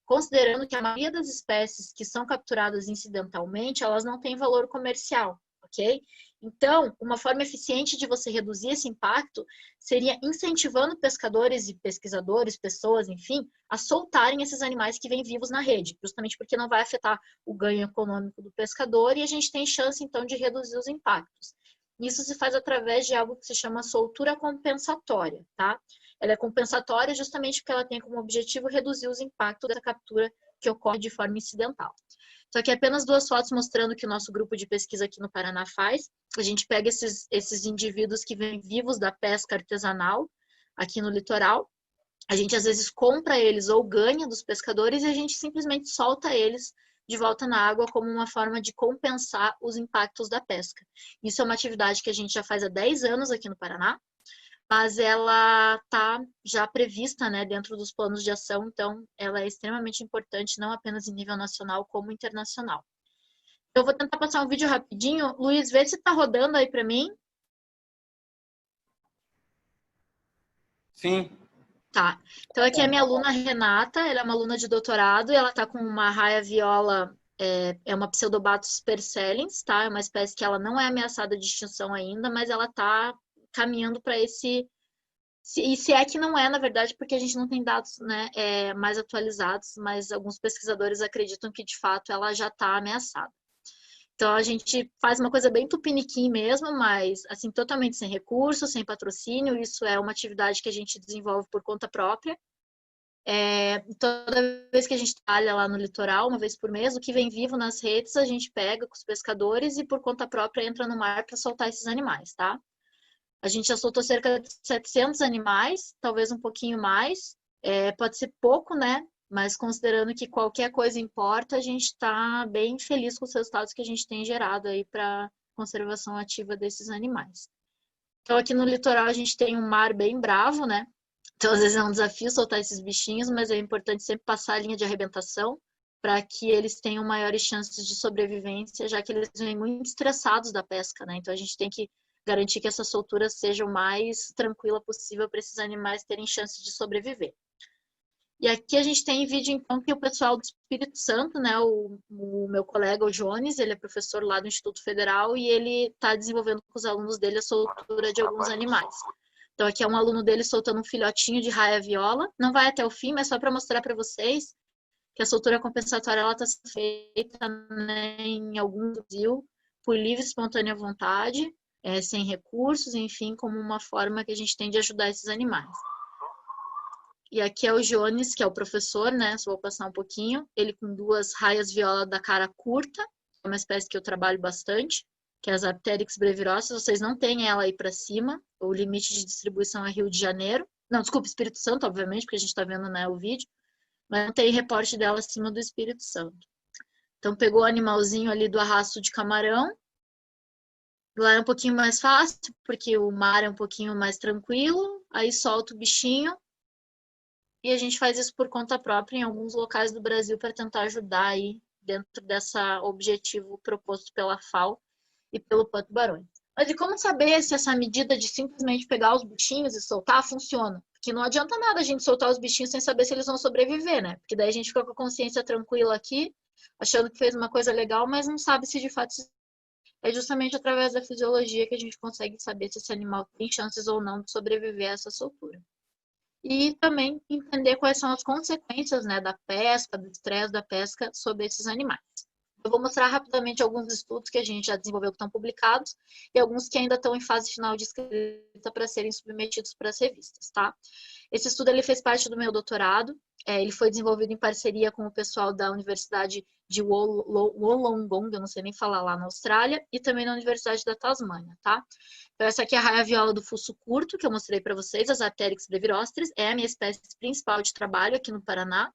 considerando que a maioria das espécies que são capturadas incidentalmente, elas não têm valor comercial, ok? Então, uma forma eficiente de você reduzir esse impacto seria incentivando pescadores e pesquisadores, pessoas, enfim, a soltarem esses animais que vêm vivos na rede, justamente porque não vai afetar o ganho econômico do pescador e a gente tem chance, então, de reduzir os impactos. Isso se faz através de algo que se chama soltura compensatória, tá? Ela é compensatória justamente porque ela tem como objetivo reduzir os impactos da captura que ocorre de forma incidental. Só que apenas duas fotos mostrando o que o nosso grupo de pesquisa aqui no Paraná faz. A gente pega esses indivíduos que vêm vivos da pesca artesanal aqui no litoral. A gente às vezes compra eles ou ganha dos pescadores e a gente simplesmente solta eles de volta na água como uma forma de compensar os impactos da pesca. Isso é uma atividade que a gente já faz há 10 anos aqui no Paraná, mas ela está já prevista, né, dentro dos planos de ação, então ela é extremamente importante, não apenas em nível nacional, como internacional. Eu vou tentar passar um vídeo rapidinho. Luiz, vê se está rodando aí para mim. Sim. Tá. Então aqui é a minha aluna Renata, ela é uma aluna de doutorado e ela está com uma raia viola, uma Pseudobatos persellens, tá? É uma espécie que ela não é ameaçada de extinção ainda, mas ela está caminhando para esse... E se é que não é, na verdade, porque a gente não tem dados, né, mais atualizados, mas alguns pesquisadores acreditam que, de fato, ela já está ameaçada. Então, a gente faz uma coisa bem tupiniquim mesmo, mas, assim, totalmente sem recursos, sem patrocínio. Isso é uma atividade que a gente desenvolve por conta própria. Toda vez que a gente trabalha lá no litoral, uma vez por mês, o que vem vivo nas redes, a gente pega com os pescadores e, por conta própria, entra no mar para soltar esses animais, tá? A gente já soltou cerca de 700 animais, talvez um pouquinho mais. Pode ser pouco, né? Mas considerando que qualquer coisa importa, a gente está bem feliz com os resultados que a gente tem gerado aí para conservação ativa desses animais. Então, aqui no litoral, a gente tem um mar bem bravo, né? Então, às vezes é um desafio soltar esses bichinhos, mas é importante sempre passar a linha de arrebentação para que eles tenham maiores chances de sobrevivência, já que eles vêm muito estressados da pesca, né? Então, a gente tem que garantir que essa soltura seja o mais tranquila possível para esses animais terem chances de sobreviver. E aqui a gente tem vídeo, então, que o pessoal do Espírito Santo, né, o meu colega, o Jones, ele é professor lá do Instituto Federal e ele está desenvolvendo com os alunos dele a soltura de alguns animais. Então, aqui é um aluno dele soltando um filhotinho de raia viola. Não vai até o fim, mas só para mostrar para vocês que a soltura compensatória ela está sendo feita, né, em algum Brasil por livre e espontânea vontade, sem recursos, enfim, como uma forma que a gente tem de ajudar esses animais. E aqui é o Jones, que é o professor, né? Só vou passar um pouquinho. Ele com duas raias viola da cara curta, é uma espécie que eu trabalho bastante, que é as Apteryx brevirosa. Vocês não têm ela aí para cima. O limite de distribuição é Rio de Janeiro. Não, desculpa, Espírito Santo, obviamente, porque a gente está vendo, né, o vídeo. Mas não tem reporte dela acima do Espírito Santo. Então, pegou o animalzinho ali do arrasto de camarão. Lá é um pouquinho mais fácil, porque o mar é um pouquinho mais tranquilo, aí solta o bichinho, e a gente faz isso por conta própria em alguns locais do Brasil para tentar ajudar aí dentro desse objetivo proposto pela FAO e pelo Plano Tubarões. Mas e como saber se essa medida de simplesmente pegar os bichinhos e soltar funciona? Porque não adianta nada a gente soltar os bichinhos sem saber se eles vão sobreviver, né? Porque daí a gente fica com a consciência tranquila aqui, achando que fez uma coisa legal, mas não sabe se de fato é justamente através da fisiologia que a gente consegue saber se esse animal tem chances ou não de sobreviver a essa soltura. E também entender quais são as consequências, né, da pesca, do estresse da pesca sobre esses animais. Eu vou mostrar rapidamente alguns estudos que a gente já desenvolveu que estão publicados e alguns que ainda estão em fase final de escrita para serem submetidos para as revistas, tá? Esse estudo ele fez parte do meu doutorado, ele foi desenvolvido em parceria com o pessoal da Universidade de Wollongong, eu não sei nem falar lá na Austrália, e também na Universidade da Tasmânia, tá? Então, essa aqui é a raia viola do fuço curto, que eu mostrei para vocês, as Asterix brevirostris, é a minha espécie principal de trabalho aqui no Paraná.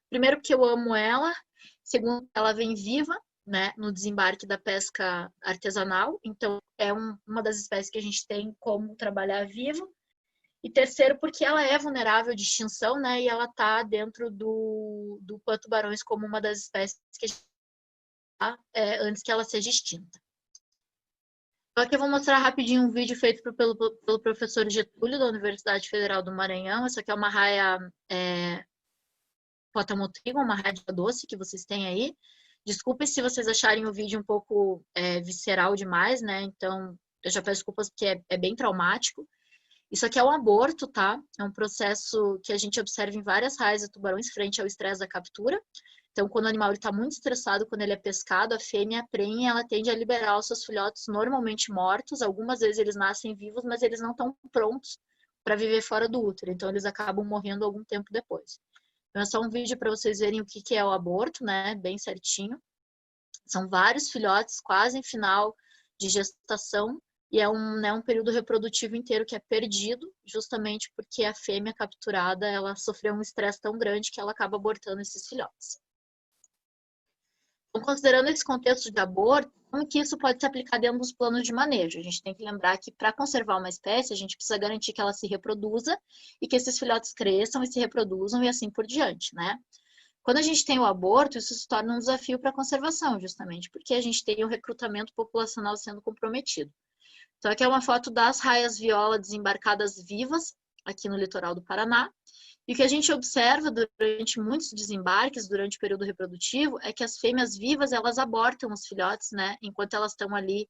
Primeiro, porque eu amo ela, segundo, ela vem viva, né, no desembarque da pesca artesanal, então é uma das espécies que a gente tem como trabalhar vivo. E terceiro, porque ela é vulnerável de extinção, né, e ela está dentro do Plano Tubarões como uma das espécies que a gente tá, antes que ela seja extinta. Então, aqui eu vou mostrar rapidinho um vídeo feito pelo professor Getúlio, da Universidade Federal do Maranhão. Essa aqui é uma raia potamotrigo, uma raia de doce que vocês têm aí. Desculpem se vocês acharem o vídeo um pouco visceral demais, né? Então, eu já peço desculpas porque é bem traumático. Isso aqui é um aborto, tá? É um processo que a gente observa em várias raias de tubarões frente ao estresse da captura. Então, quando o animal está muito estressado, quando ele é pescado, a fêmea prenha e ela tende a liberar os seus filhotes normalmente mortos. Algumas vezes eles nascem vivos, mas eles não estão prontos para viver fora do útero. Então, eles acabam morrendo algum tempo depois. Então, é só um vídeo para vocês verem o que é o aborto, né? Bem certinho. São vários filhotes quase em final de gestação e é um período reprodutivo inteiro que é perdido, justamente porque a fêmea capturada ela sofreu um estresse tão grande que ela acaba abortando esses filhotes. Então, considerando esse contexto de aborto, como que isso pode se aplicar dentro dos planos de manejo? A gente tem que lembrar que para conservar uma espécie, a gente precisa garantir que ela se reproduza e que esses filhotes cresçam e se reproduzam e assim por diante, né? Quando a gente tem o aborto, isso se torna um desafio para a conservação, justamente, porque a gente tem o recrutamento populacional sendo comprometido. Então, aqui é uma foto das raias viola desembarcadas vivas, aqui no litoral do Paraná. E o que a gente observa durante muitos desembarques, durante o período reprodutivo, é que as fêmeas vivas, elas abortam os filhotes, né? Enquanto elas estão ali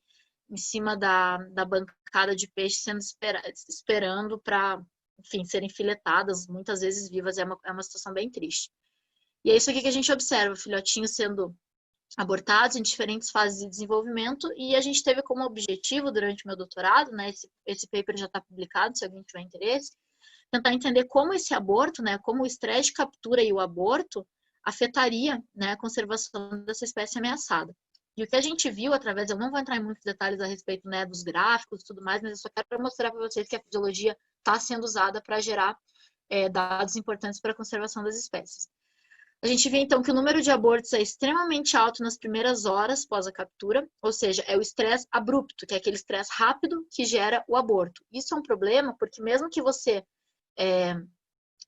em cima da bancada de peixe, esperando para, enfim, serem filetadas, muitas vezes vivas. É uma situação bem triste. E é isso aqui que a gente observa, filhotinhos sendo abortados em diferentes fases de desenvolvimento, e a gente teve como objetivo, durante o meu doutorado, né, esse paper já está publicado, se alguém tiver interesse, tentar entender como esse aborto, né, como o estresse de captura e o aborto afetaria, né, a conservação dessa espécie ameaçada. E o que a gente viu através, eu não vou entrar em muitos detalhes a respeito, né, dos gráficos e tudo mais, mas eu só quero mostrar para vocês que a fisiologia está sendo usada para gerar dados importantes para a conservação das espécies. A gente vê, então, que o número de abortos é extremamente alto nas primeiras horas após a captura, ou seja, é o estresse abrupto, que é aquele estresse rápido que gera o aborto. Isso é um problema, porque mesmo que você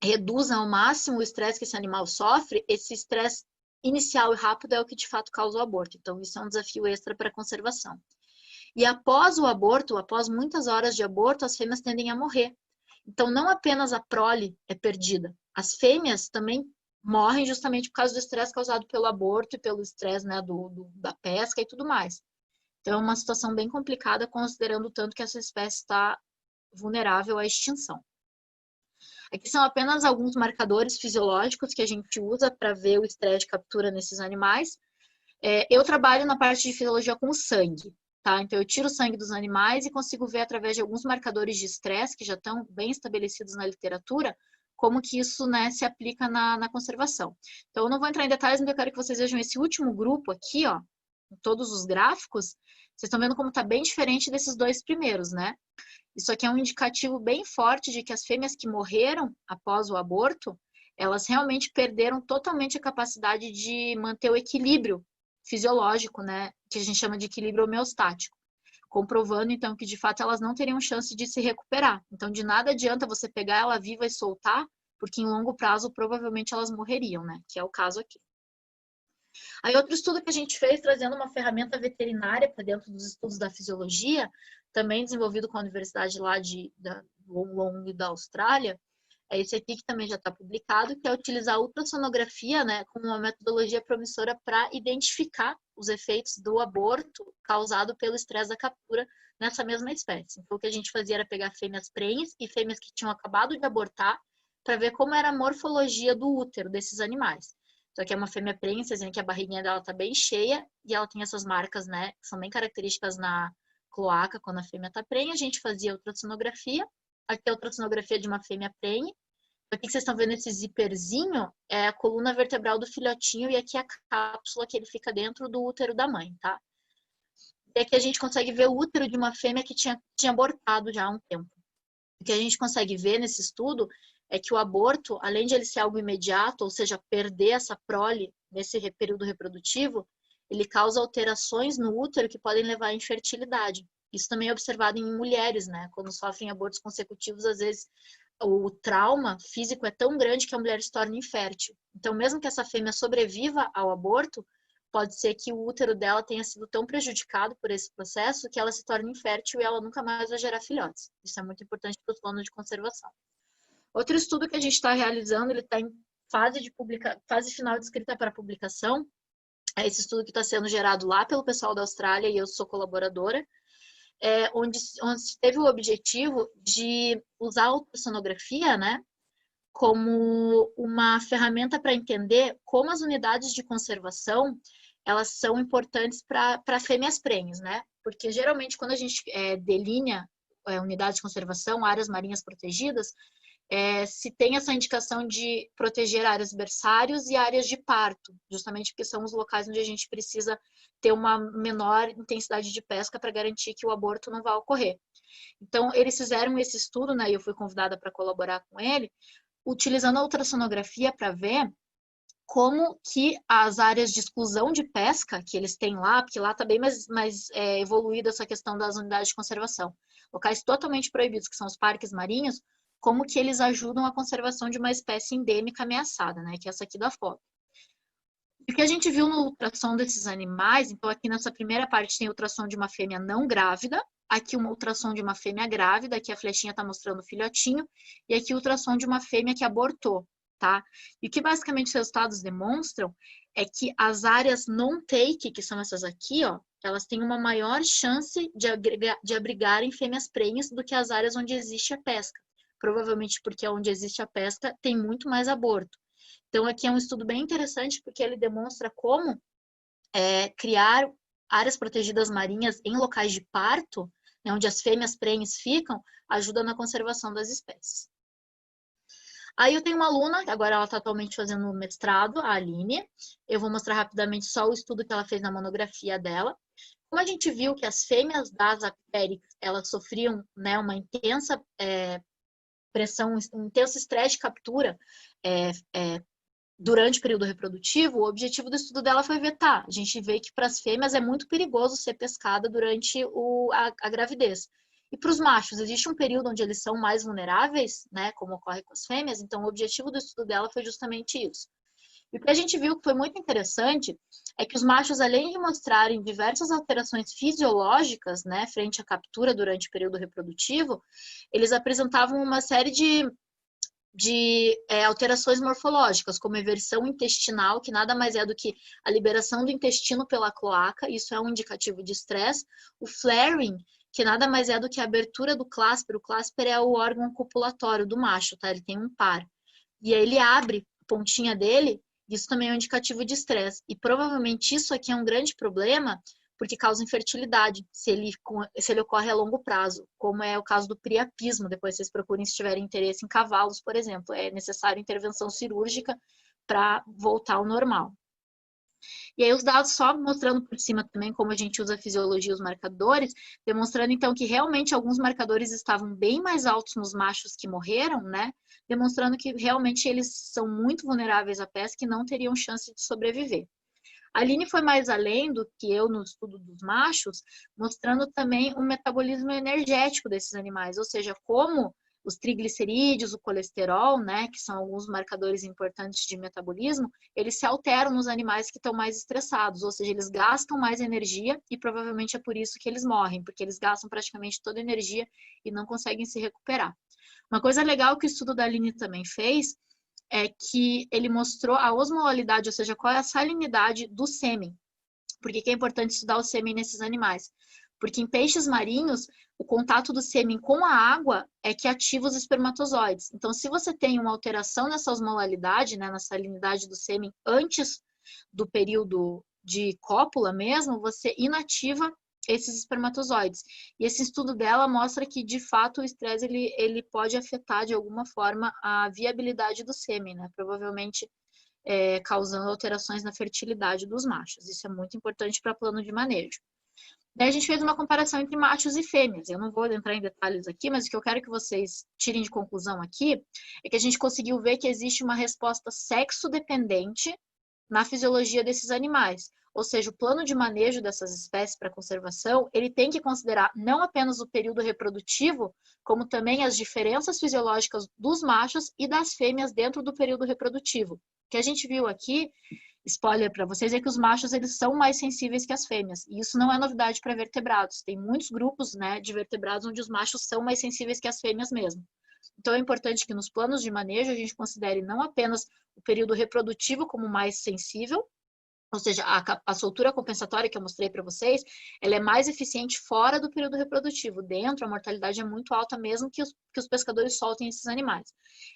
reduza ao máximo o estresse que esse animal sofre, esse estresse inicial e rápido é o que, de fato, causa o aborto. Então, isso é um desafio extra para a conservação. E após o aborto, após muitas horas de aborto, as fêmeas tendem a morrer. Então, não apenas a prole é perdida, as fêmeas também morrem justamente por causa do estresse causado pelo aborto e pelo estresse, né, da pesca e tudo mais. Então, é uma situação bem complicada, considerando o tanto que essa espécie está vulnerável à extinção. Aqui são apenas alguns marcadores fisiológicos que a gente usa para ver o estresse de captura nesses animais. Eu trabalho na parte de fisiologia com o sangue, tá? Então, eu tiro o sangue dos animais e consigo ver através de alguns marcadores de estresse que já estão bem estabelecidos na literatura, como que isso, né, se aplica na conservação. Então, eu não vou entrar em detalhes, mas eu quero que vocês vejam esse último grupo aqui, ó, em todos os gráficos. Vocês estão vendo como está bem diferente desses dois primeiros, né? Isso aqui é um indicativo bem forte de que as fêmeas que morreram após o aborto, elas realmente perderam totalmente a capacidade de manter o equilíbrio fisiológico, né, que a gente chama de equilíbrio homeostático. comprovando, então, que de fato elas não teriam chance de se recuperar. Então, de nada adianta você pegar ela viva e soltar, porque em longo prazo, provavelmente, elas morreriam, né? Que é o caso aqui. Aí, outro estudo que a gente fez, trazendo uma ferramenta veterinária para dentro dos estudos da fisiologia, também desenvolvido com a universidade lá do Wollongong da Austrália, é esse aqui que também já está publicado, que é utilizar a ultrassonografia, né, como uma metodologia promissora para identificar os efeitos do aborto causado pelo estresse da captura nessa mesma espécie. Então, o que a gente fazia era pegar fêmeas prenhes e fêmeas que tinham acabado de abortar para ver como era a morfologia do útero desses animais. Só que é uma fêmea prenhe, vocês veem que a barriguinha dela está bem cheia e ela tem essas marcas, né, que são bem características na cloaca quando a fêmea está prenhe. A gente fazia ultrassonografia. Aqui é a ultrassonografia de uma fêmea prenhe. Aqui que vocês estão vendo esse zíperzinho é a coluna vertebral do filhotinho e aqui a cápsula que ele fica dentro do útero da mãe, tá? E aqui a gente consegue ver o útero de uma fêmea que tinha abortado já há um tempo. O que a gente consegue ver nesse estudo é que o aborto, além de ele ser algo imediato, ou seja, perder essa prole nesse período reprodutivo, ele causa alterações no útero que podem levar à infertilidade. Isso também é observado em mulheres, né? Quando sofrem abortos consecutivos, às vezes o trauma físico é tão grande que a mulher se torna infértil. Então, mesmo que essa fêmea sobreviva ao aborto, pode ser que o útero dela tenha sido tão prejudicado por esse processo que ela se torne infértil e ela nunca mais vai gerar filhotes. Isso é muito importante para os planos de conservação. Outro estudo que a gente está realizando, ele está em fase final de escrita para publicação. É esse estudo que está sendo gerado lá pelo pessoal da Austrália e eu sou colaboradora. Onde teve o objetivo de usar a ultrassonografia, né, como uma ferramenta para entender como as unidades de conservação elas são importantes para fêmeas prenhes, né? Porque geralmente quando a gente delinea unidades de conservação, áreas marinhas protegidas, se tem essa indicação de proteger áreas berçários e áreas de parto, justamente porque são os locais onde a gente precisa ter uma menor intensidade de pesca para garantir que o aborto não vai ocorrer. Então, eles fizeram esse estudo, né, e eu fui convidada para colaborar com ele, utilizando a ultrassonografia para ver como que as áreas de exclusão de pesca que eles têm lá, porque lá está bem mais evoluída essa questão das unidades de conservação, locais totalmente proibidos, que são os parques marinhos, como que eles ajudam a conservação de uma espécie endêmica ameaçada, né, que é essa aqui da foto. O que a gente viu no ultrassom desses animais, então aqui nessa primeira parte tem ultrassom de uma fêmea não grávida, aqui uma ultrassom de uma fêmea grávida, aqui a flechinha está mostrando o filhotinho, e aqui o ultrassom de uma fêmea que abortou, tá? E o que basicamente os resultados demonstram é que as áreas non-take, que são essas aqui, ó, elas têm uma maior chance de abrigarem fêmeas prenhes do que as áreas onde existe a pesca. Provavelmente porque onde existe a pesca tem muito mais aborto. Então, aqui é um estudo bem interessante porque ele demonstra como criar áreas protegidas marinhas em locais de parto, né, onde as fêmeas prenhes ficam, ajuda na conservação das espécies. Aí eu tenho uma aluna, agora ela está atualmente fazendo mestrado, a Aline. Eu vou mostrar rapidamente só o estudo que ela fez na monografia dela. Como a gente viu que as fêmeas das aptéricas, elas sofriam, né, uma intensa pressão, um intenso estresse de captura durante o período reprodutivo, o objetivo do estudo dela foi ver, tá, a gente vê que para as fêmeas é muito perigoso ser pescada durante a gravidez. E para os machos, existe um período onde eles são mais vulneráveis, né, como ocorre com as fêmeas, então o objetivo do estudo dela foi justamente isso. E o que a gente viu que foi muito interessante é que os machos, além de mostrarem diversas alterações fisiológicas, né, frente à captura durante o período reprodutivo, eles apresentavam uma série de alterações morfológicas, como eversão intestinal, que nada mais é do que a liberação do intestino pela cloaca, isso é um indicativo de estresse, o flaring, que nada mais é do que a abertura do clasper, o clasper é o órgão copulatório do macho, tá? Ele tem um par. E aí ele abre a pontinha dele, isso também é um indicativo de estresse. E provavelmente isso aqui é um grande problema, porque causa infertilidade, se ele ocorre a longo prazo, como é o caso do priapismo. Depois vocês procurem se tiverem interesse em cavalos, por exemplo. É necessário intervenção cirúrgica para voltar ao normal. E aí os dados só mostrando por cima também como a gente usa a fisiologia e os marcadores, demonstrando então que realmente alguns marcadores estavam bem mais altos nos machos que morreram, né? Demonstrando que realmente eles são muito vulneráveis à pesca e não teriam chance de sobreviver. A Aline foi mais além do que eu no estudo dos machos, mostrando também o metabolismo energético desses animais, ou seja, como os triglicerídeos, o colesterol, né, que são alguns marcadores importantes de metabolismo, eles se alteram nos animais que estão mais estressados, ou seja, eles gastam mais energia e provavelmente é por isso que eles morrem, porque eles gastam praticamente toda a energia e não conseguem se recuperar. Uma coisa legal que o estudo da Aline também fez é que ele mostrou a osmolalidade, ou seja, qual é a salinidade do sêmen. Por que é importante estudar o sêmen nesses animais? Porque em peixes marinhos, o contato do sêmen com a água é que ativa os espermatozoides. Então, se você tem uma alteração nessa osmolalidade, né, na salinidade do sêmen antes do período de cópula mesmo, você inativa esses espermatozoides. E esse estudo dela mostra que, de fato, o estresse ele pode afetar, de alguma forma, a viabilidade do sêmen, né? Provavelmente causando alterações na fertilidade dos machos. Isso é muito importante para plano de manejo. Daí a gente fez uma comparação entre machos e fêmeas. Eu não vou entrar em detalhes aqui, mas o que eu quero que vocês tirem de conclusão aqui é que a gente conseguiu ver que existe uma resposta sexo-dependente na fisiologia desses animais. Ou seja, o plano de manejo dessas espécies para conservação, ele tem que considerar não apenas o período reprodutivo, como também as diferenças fisiológicas dos machos e das fêmeas dentro do período reprodutivo. O que a gente viu aqui, spoiler para vocês, é que os machos eles são mais sensíveis que as fêmeas. E isso não é novidade para vertebrados. Tem muitos grupos, né, de vertebrados onde os machos são mais sensíveis que as fêmeas mesmo. Então, é importante que nos planos de manejo a gente considere não apenas o período reprodutivo como mais sensível, ou seja, a soltura compensatória que eu mostrei para vocês, ela é mais eficiente fora do período reprodutivo. Dentro, a mortalidade é muito alta mesmo que os pescadores soltem esses animais.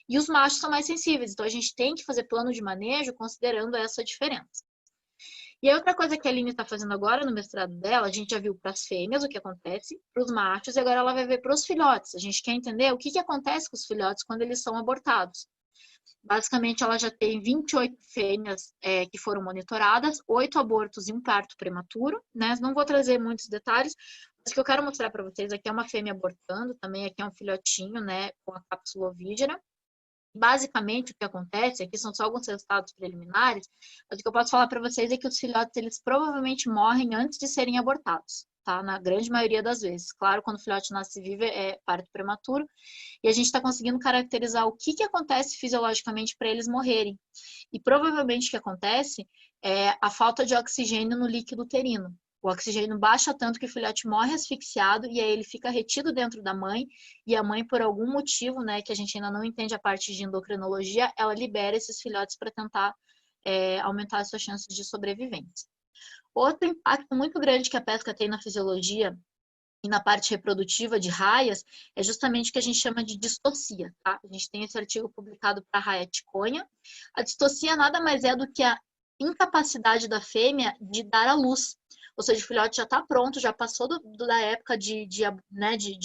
E os machos são mais sensíveis, então a gente tem que fazer plano de manejo considerando essa diferença. E a outra coisa que a Aline está fazendo agora no mestrado dela, a gente já viu para as fêmeas o que acontece, para os machos, e agora ela vai ver para os filhotes. A gente quer entender o que acontece com os filhotes quando eles são abortados. Basicamente, ela já tem 28 fêmeas que foram monitoradas, 8 abortos e um parto prematuro, né? Não vou trazer muitos detalhes, mas o que eu quero mostrar para vocês aqui é uma fêmea abortando, também aqui é um filhotinho, né, com a cápsula ovígera. Basicamente, o que acontece, aqui são só alguns resultados preliminares, mas o que eu posso falar para vocês é que os filhotes, eles provavelmente morrem antes de serem abortados, tá? Na grande maioria das vezes. Claro, quando o filhote nasce vivo é parto prematuro, e a gente está conseguindo caracterizar o que acontece fisiologicamente para eles morrerem. E provavelmente o que acontece é a falta de oxigênio no líquido uterino. O oxigênio baixa tanto que o filhote morre asfixiado e aí ele fica retido dentro da mãe e a mãe, por algum motivo, né, que a gente ainda não entende a parte de endocrinologia, ela libera esses filhotes para tentar aumentar as suas chances de sobrevivência. Outro impacto muito grande que a pesca tem na fisiologia e na parte reprodutiva de raias é justamente o que a gente chama de distocia, tá? A gente tem esse artigo publicado para a raia ticonha. A distocia nada mais é do que a incapacidade da fêmea de dar à luz. Ou seja, o filhote já está pronto, já passou da época de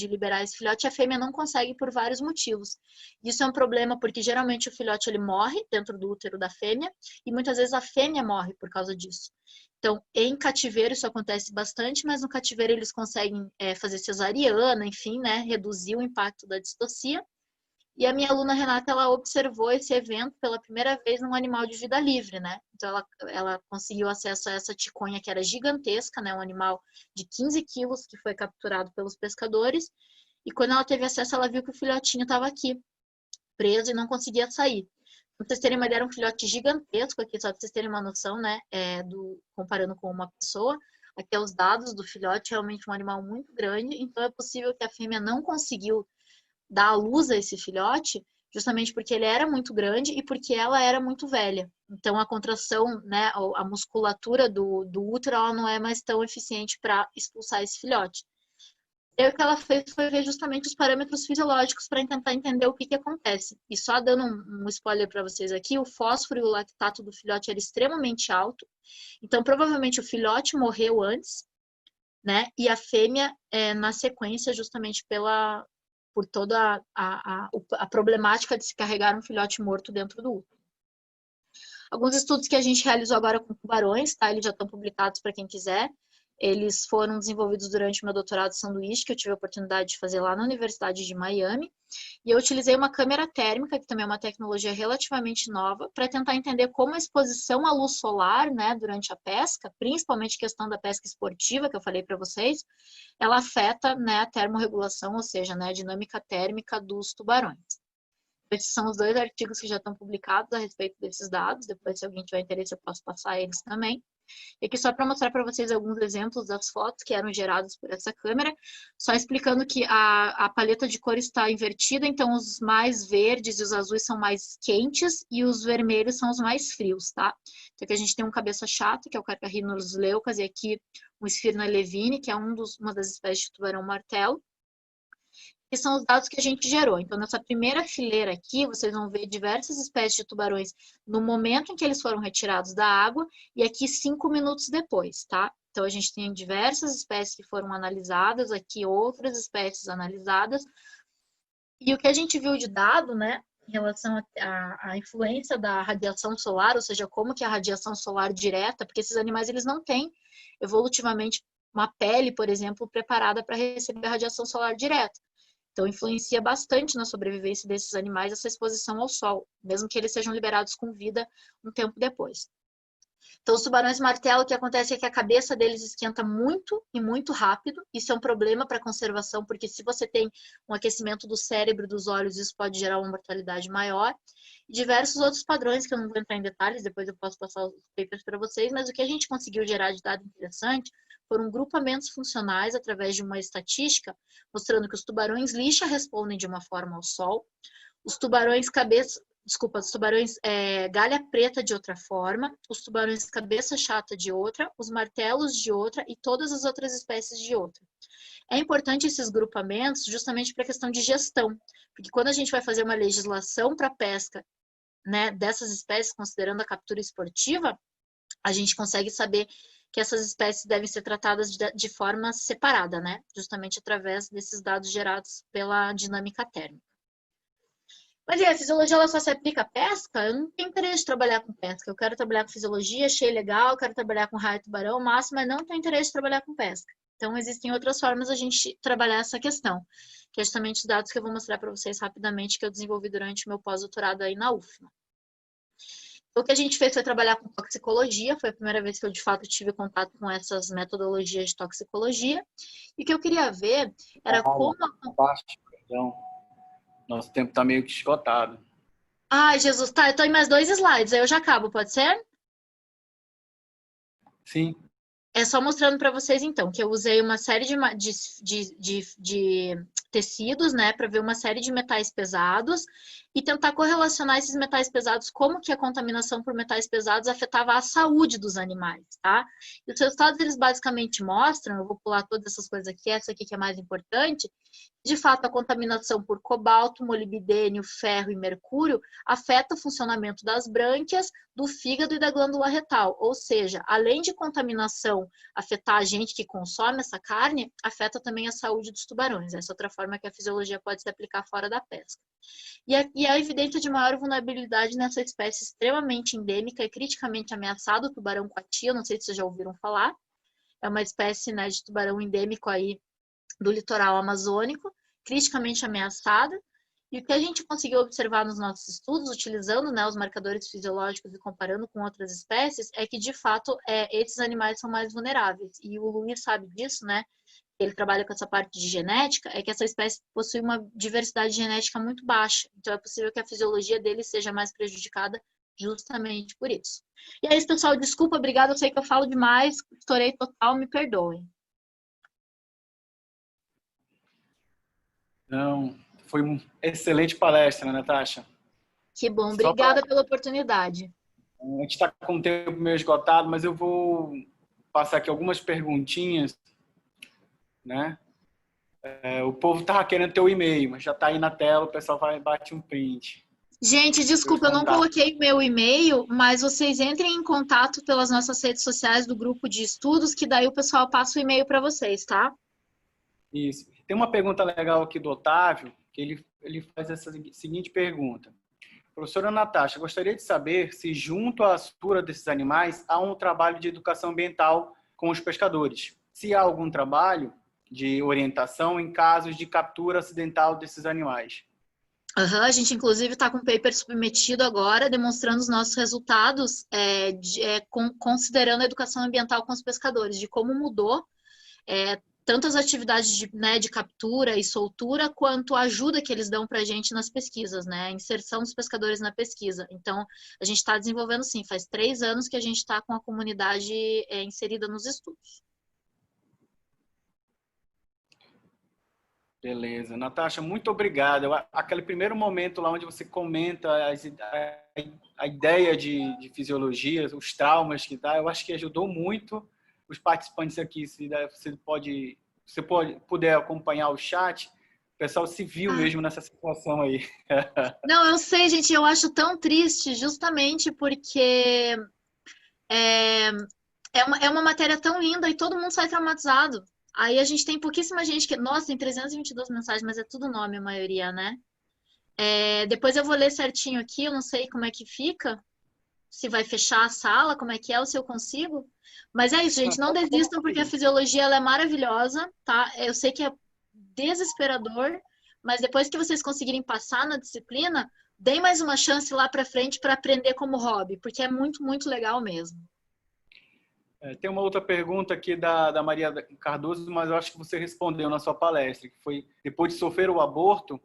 liberar esse filhote, e a fêmea não consegue por vários motivos. Isso é um problema porque geralmente o filhote ele morre dentro do útero da fêmea e muitas vezes a fêmea morre por causa disso. Então, em cativeiro isso acontece bastante, mas no cativeiro eles conseguem fazer cesariana, enfim, né, reduzir o impacto da distocia. E a minha aluna Renata, ela observou esse evento pela primeira vez num animal de vida livre, né? Então, ela conseguiu acesso a essa ticonha que era gigantesca, né? Um animal de 15 quilos que foi capturado pelos pescadores. E quando ela teve acesso, ela viu que o filhotinho estava aqui, preso e não conseguia sair. Pra vocês terem uma ideia, era um filhote gigantesco aqui, só para vocês terem uma noção, né? Comparando com uma pessoa. Aqui é os dados do filhote, realmente um animal muito grande. Então, é possível que a fêmea não conseguiu dar à luz a esse filhote, justamente porque ele era muito grande e porque ela era muito velha. Então, a contração, né, a musculatura do útero, ela não é mais tão eficiente para expulsar esse filhote. E o que ela fez foi ver justamente os parâmetros fisiológicos para tentar entender o que acontece. E só dando um spoiler para vocês aqui, o fósforo e o lactato do filhote era extremamente alto. Então, provavelmente o filhote morreu antes, né? E a fêmea, na sequência, justamente por toda a problemática de se carregar um filhote morto dentro do útero. Alguns estudos que a gente realizou agora com tubarões, tá? Eles já estão publicados para quem quiser. Eles foram desenvolvidos durante o meu doutorado sanduíche, que eu tive a oportunidade de fazer lá na Universidade de Miami. E eu utilizei uma câmera térmica, que também é uma tecnologia relativamente nova, para tentar entender como a exposição à luz solar, né, durante a pesca, principalmente a questão da pesca esportiva, que eu falei para vocês, ela afeta, né, a termorregulação, ou seja, né, a dinâmica térmica dos tubarões. Esses são os 2 artigos que já estão publicados a respeito desses dados. Depois, se alguém tiver interesse, eu posso passar eles também. E aqui só para mostrar para vocês alguns exemplos das fotos que eram geradas por essa câmera, só explicando que a paleta de cor está invertida, então os mais verdes e os azuis são mais quentes e os vermelhos são os mais frios, tá? Então aqui a gente tem um cabeça chata, que é o Carcharrhinus leucas, e aqui um Sphyrna levine, que é uma das espécies de tubarão martelo, que são os dados que a gente gerou. Então, nessa primeira fileira aqui, vocês vão ver diversas espécies de tubarões no momento em que eles foram retirados da água e aqui 5 minutos depois, tá? Então, a gente tem diversas espécies que foram analisadas, aqui outras espécies analisadas. E o que a gente viu de dado, né, em relação à influência da radiação solar, ou seja, como que a radiação solar direta, porque esses animais, eles não têm evolutivamente uma pele, por exemplo, preparada para receber a radiação solar direta. Então, influencia bastante na sobrevivência desses animais essa exposição ao sol, mesmo que eles sejam liberados com vida um tempo depois. Então, os tubarões martelo, o que acontece é que a cabeça deles esquenta muito e muito rápido. Isso é um problema para a conservação, porque se você tem um aquecimento do cérebro e dos olhos, isso pode gerar uma mortalidade maior. E diversos outros padrões, que eu não vou entrar em detalhes, depois eu posso passar os papers para vocês, mas o que a gente conseguiu gerar de dado interessante foram grupamentos funcionais através de uma estatística, mostrando que os tubarões lixa respondem de uma forma ao sol, os tubarões galha preta de outra forma, os tubarões cabeça chata de outra, os martelos de outra e todas as outras espécies de outra. É importante esses grupamentos justamente para a questão de gestão, porque quando a gente vai fazer uma legislação para pesca, né, dessas espécies, considerando a captura esportiva, a gente consegue saber que essas espécies devem ser tratadas de forma separada, né? Justamente através desses dados gerados pela dinâmica térmica. Mas a fisiologia ela só se aplica à pesca? Eu não tenho interesse de trabalhar com pesca. Eu quero trabalhar com fisiologia, achei legal, quero trabalhar com raio tubarão, máximo, mas não tenho interesse de trabalhar com pesca. Então, existem outras formas de a gente trabalhar essa questão, que é justamente os dados que eu vou mostrar para vocês rapidamente, que eu desenvolvi durante o meu pós-doutorado aí na UFMA. O que a gente fez foi trabalhar com toxicologia, foi a primeira vez que eu, de fato, tive contato com essas metodologias de toxicologia. E o que eu queria ver era como... Perdão. Nosso tempo está meio que esgotado. Ai, Jesus, tá, eu tô em mais 2 slides, aí eu já acabo, pode ser? Sim. É só mostrando para vocês, então, que eu usei uma série de tecidos, né, para ver uma série de metais pesados e tentar correlacionar esses metais pesados, como que a contaminação por metais pesados afetava a saúde dos animais, tá? E os resultados, eles basicamente mostram, eu vou pular todas essas coisas aqui, essa aqui que é mais importante, de fato, a contaminação por cobalto, molibdênio, ferro e mercúrio afeta o funcionamento das brânquias, do fígado e da glândula retal. Ou seja, além de contaminação afetar a gente que consome essa carne, afeta também a saúde dos tubarões. Essa é outra forma que a fisiologia pode se aplicar fora da pesca. E a evidência de maior vulnerabilidade nessa espécie extremamente endêmica e criticamente ameaçada, o tubarão coati, eu não sei se vocês já ouviram falar. É uma espécie, né, de tubarão endêmico aí do litoral amazônico, criticamente ameaçada. E o que a gente conseguiu observar nos nossos estudos, utilizando, né, os marcadores fisiológicos e comparando com outras espécies, é que, de fato, esses animais são mais vulneráveis. E o Luiz sabe disso, né? Ele trabalha com essa parte de genética, é que essa espécie possui uma diversidade genética muito baixa. Então, é possível que a fisiologia dele seja mais prejudicada justamente por isso. E é isso, pessoal. Desculpa, obrigada. Eu sei que eu falo demais, estourei total, me perdoem. Não, foi uma excelente palestra, né, Natasha? Que bom, obrigada pela oportunidade. A gente está com o tempo meio esgotado, mas eu vou passar aqui algumas perguntinhas, né? O povo estava querendo ter o e-mail, mas já está aí na tela, o pessoal vai bate um print. Gente, desculpa, eu não coloquei meu e-mail, mas vocês entrem em contato pelas nossas redes sociais do grupo de estudos, que daí o pessoal passa o e-mail para vocês, tá? Isso. Tem uma pergunta legal aqui do Otávio, que ele faz essa seguinte pergunta. Professora Natasha, gostaria de saber se junto à captura desses animais há um trabalho de educação ambiental com os pescadores. se há algum trabalho de orientação em casos de captura acidental desses animais. A gente, inclusive, está com um paper submetido agora, demonstrando os nossos resultados, considerando a educação ambiental com os pescadores, de como mudou tanto as atividades de captura e soltura, quanto a ajuda que eles dão para a gente nas pesquisas, né? A inserção dos pescadores na pesquisa. Então, a gente está desenvolvendo, sim, faz 3 anos que a gente está com a comunidade inserida nos estudos. Beleza. Natasha, muito obrigado. Aquele primeiro momento lá onde você comenta a ideia de fisiologia, os traumas que dá, eu acho que ajudou muito os participantes aqui. Se você puder acompanhar o chat, o pessoal se viu mesmo nessa situação aí. Não, eu sei, gente, eu acho tão triste justamente porque é uma matéria tão linda e todo mundo sai traumatizado. Aí a gente tem pouquíssima gente que... Nossa, tem 322 mensagens, mas é tudo nome a maioria, né? Depois eu vou ler certinho aqui, eu não sei como é que fica, se vai fechar a sala, como é que é, ou se eu consigo. Mas é isso, gente, não desistam, porque a fisiologia ela é maravilhosa, tá? Eu sei que é desesperador, mas depois que vocês conseguirem passar na disciplina, deem mais uma chance lá pra frente para aprender como hobby, porque é muito, muito legal mesmo. Tem uma outra pergunta aqui da Maria Cardoso, mas eu acho que você respondeu na sua palestra, que foi, depois de sofrer o aborto,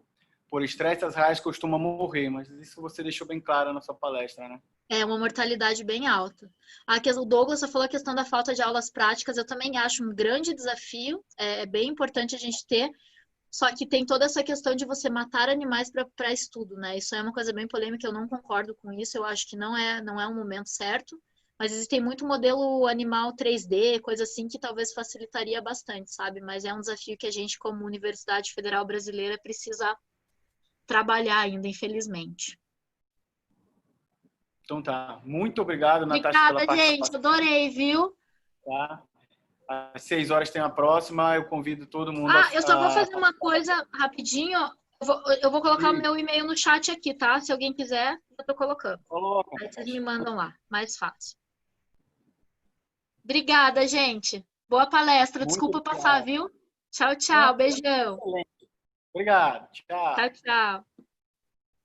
por estresse, as raias costumam morrer, mas isso você deixou bem claro na sua palestra, né? É uma mortalidade bem alta. O Douglas só falou a questão da falta de aulas práticas, eu também acho um grande desafio, é bem importante a gente ter, só que tem toda essa questão de você matar animais para estudo, né? Isso é uma coisa bem polêmica, eu não concordo com isso, eu acho que não é um momento certo. Mas existem muito modelo animal 3D, coisa assim, que talvez facilitaria bastante, sabe? Mas é um desafio que a gente, como Universidade Federal Brasileira, precisa trabalhar ainda, infelizmente. Então tá. Muito obrigado, Natasha, pela Obrigada, participação. gente. Adorei, viu? Tá? Às 6 horas tem a próxima. Eu convido todo mundo eu só vou fazer uma coisa rapidinho. Eu vou colocar o meu e-mail no chat aqui, tá? Se alguém quiser, eu tô colocando. Coloca. Aí vocês me mandam lá. Mais fácil. Obrigada, gente. Boa palestra. Desculpa passar, viu? Tchau, tchau. Beijão. Excelente. Obrigado. Tchau. Tchau, tchau.